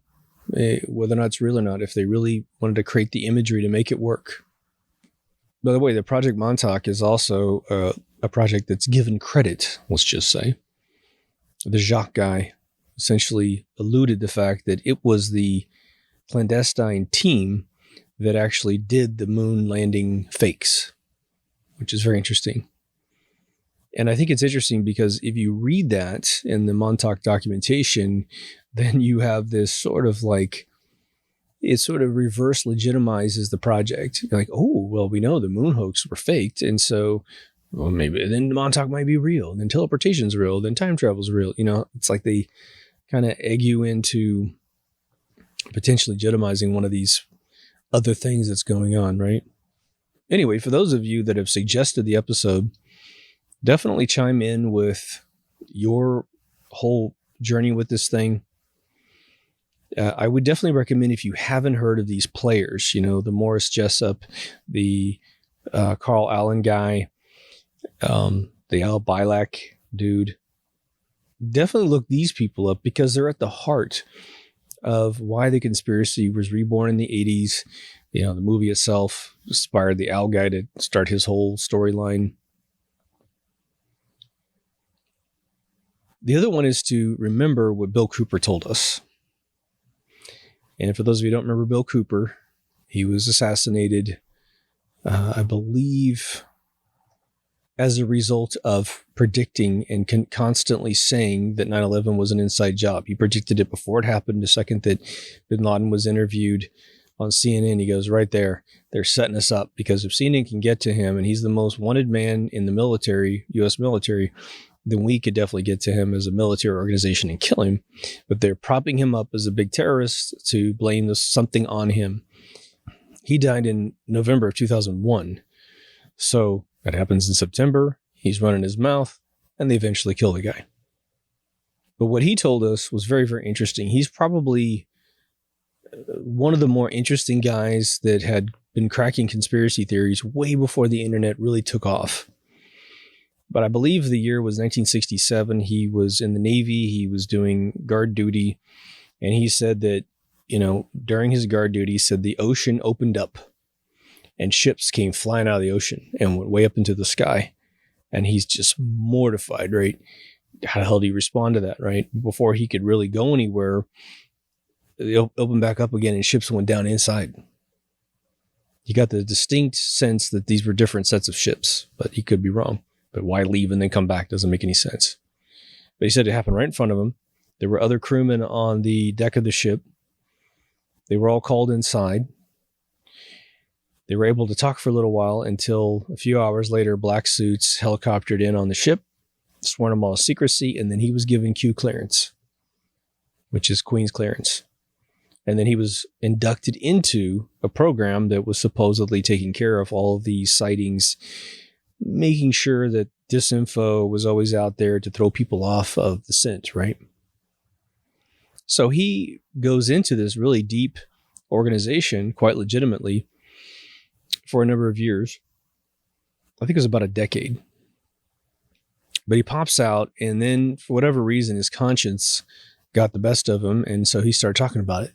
whether or not it's real or not if they really wanted to create the imagery to make it work. By the way, the Project Montauk is also a project that's given credit, let's just say. The Jacques guy essentially alluded the fact that it was the clandestine team that actually did the moon landing fakes, which is very interesting. And I think it's interesting because if you read that in the Montauk documentation, then you have this sort of like, it sort of reverse legitimizes the project. You're like, oh, well, we know the moon hoax were faked. And so, well, maybe then Montauk might be real. And then teleportation's real. Then time travel's real. It's like they kind of egg you into potentially legitimizing one of these other things that's going on, right? Anyway, for those of you that have suggested the episode, definitely chime in with your whole journey with this thing. I would definitely recommend, if you haven't heard of these players, the Morris Jessup, the Carl Allen guy, the Al Bilac dude, definitely look these people up because they're at the heart of why the conspiracy was reborn in the 80s. The movie itself inspired the Al guy to start his whole storyline. The other one is to remember what Bill Cooper told us. And for those of you who don't remember Bill Cooper, he was assassinated, I believe, as a result of predicting and constantly saying that 9/11 was an inside job. He predicted it before it happened. The second that bin Laden was interviewed on CNN, he goes, right there, they're setting us up, because if CNN can get to him and he's the most wanted man in the military, U.S. military, then we could definitely get to him as a military organization and kill him. But they're propping him up as a big terrorist to blame something on him. He died in November of 2001. So that happens in September. He's running his mouth. and they eventually kill the guy. But what he told us was very, very interesting. He's probably one of the more interesting guys that had been cracking conspiracy theories way before the internet really took off. But I believe the year was 1967. He was in the Navy. He was doing guard duty. And he said that, during his guard duty, he said the ocean opened up and ships came flying out of the ocean and went way up into the sky. And he's just mortified, right? How the hell do you respond to that, right? Before he could really go anywhere, they opened back up again and ships went down inside. You got the distinct sense that these were different sets of ships, but he could be wrong. But why leave and then come back? Doesn't make any sense. But he said it happened right in front of him. There were other crewmen on the deck of the ship. They were all called inside. They were able to talk for a little while until a few hours later, black suits helicoptered in on the ship, sworn them all to secrecy, and then he was given Q clearance, which is Queen's clearance. And then he was inducted into a program that was supposedly taking care of all of these sightings, making sure that disinfo was always out there to throw people off of the scent, right? So he goes into this really deep organization quite legitimately for a number of years. I think it was about a decade. But he pops out, and then for whatever reason, his conscience got the best of him, and so he started talking about it.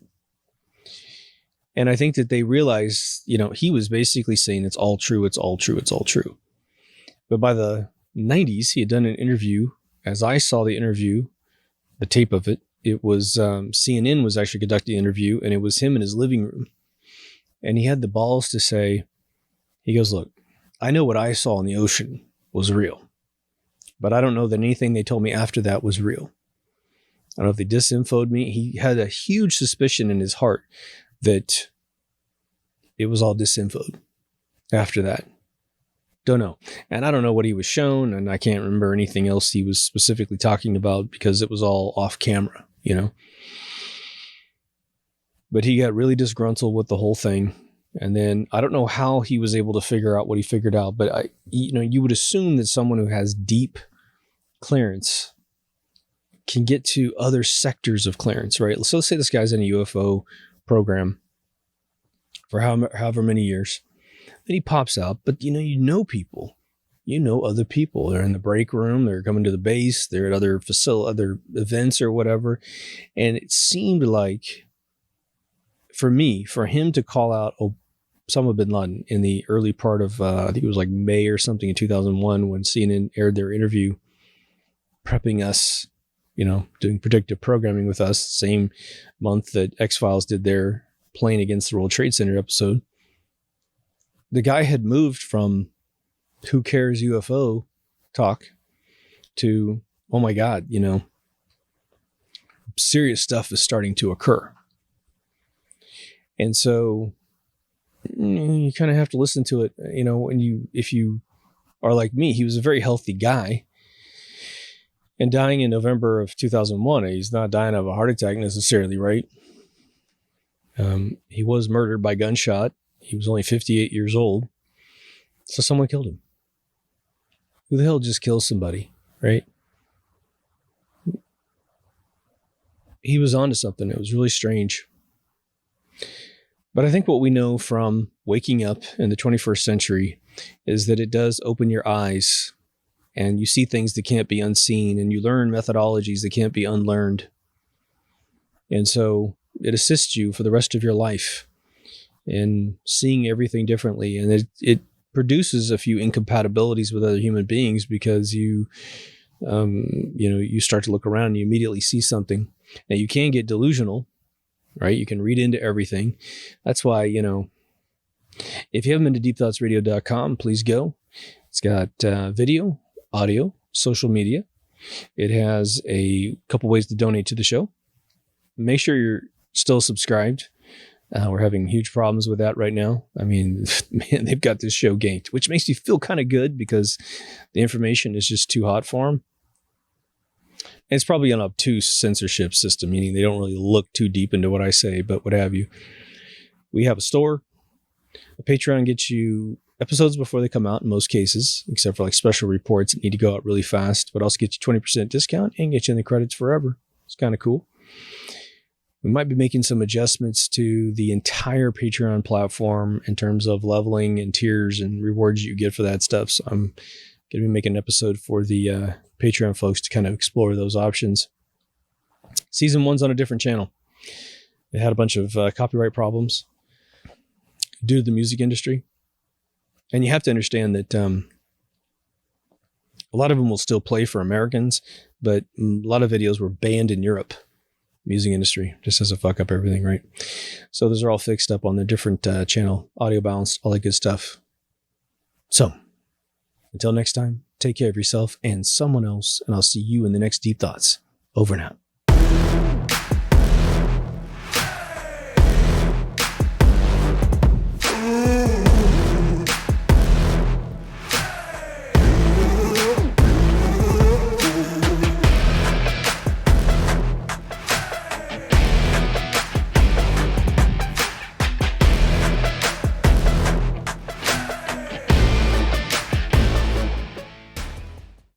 And I think that they realized, he was basically saying it's all true, it's all true, it's all true. But by the 90s, he had done an interview. As I saw the interview, the tape of it, it was CNN was actually conducting the interview, and it was him in his living room. And he had the balls to say, he goes, look, I know what I saw in the ocean was real, but I don't know that anything they told me after that was real. I don't know if they disinfoed me. He had a huge suspicion in his heart that it was all disinfoed after that. Don't know. And I don't know what he was shown, and I can't remember anything else he was specifically talking about because it was all off camera, But he got really disgruntled with the whole thing. And then I don't know how he was able to figure out what he figured out, but you would assume that someone who has deep clearance can get to other sectors of clearance, right? So let's say this guy's in a UFO program for however many years. Then he pops out, but people, other people. They're in the break room, they're coming to the base, they're at other events or whatever. And it seemed like, for him to call out Osama bin Laden in the early part of, I think it was like May or something in 2001 when CNN aired their interview, prepping us, doing predictive programming with us, same month that X-Files did their plane against the World Trade Center episode. The guy had moved from who cares UFO talk to, oh my God, serious stuff is starting to occur. And so you kind of have to listen to it, if you are like me. He was a very healthy guy. And dying in November of 2001, he's not dying of a heart attack necessarily, right? He was murdered by gunshot. He was only 58 years old. So someone killed him. Who the hell just kills somebody, right? He was onto something. It was really strange. But I think what we know from waking up in the 21st century is that it does open your eyes, and you see things that can't be unseen, and you learn methodologies that can't be unlearned. And so it assists you for the rest of your life in seeing everything differently. And it produces a few incompatibilities with other human beings because you start to look around and you immediately see something. Now you can get delusional, right? You can read into everything. That's why, if you haven't been to deepthoughtsradio.com, please go. It's got video, audio, social media. It has a couple ways to donate to the show. Make sure you're still subscribed. We're having huge problems with that right now. I mean, man, they've got this show ganked, which makes me feel kind of good because the information is just too hot for them. And it's probably an obtuse censorship system, meaning they don't really look too deep into what I say, but what have you. We have a store. A Patreon gets you episodes before they come out in most cases, except for like special reports that need to go out really fast, but also get you 20% discount and get you in the credits forever. It's kind of cool. We might be making some adjustments to the entire Patreon platform in terms of leveling and tiers and rewards you get for that stuff. So I'm going to be making an episode for the Patreon folks to kind of explore those options. Season 1's on a different channel. It had a bunch of copyright problems due to the music industry. And you have to understand that a lot of them will still play for Americans, but a lot of videos were banned in Europe. Music industry just has to fuck up everything, right? So those are all fixed up on the different channel, audio balanced, all that good stuff. So until next time, take care of yourself and someone else, and I'll see you in the next Deep Thoughts. Over and out.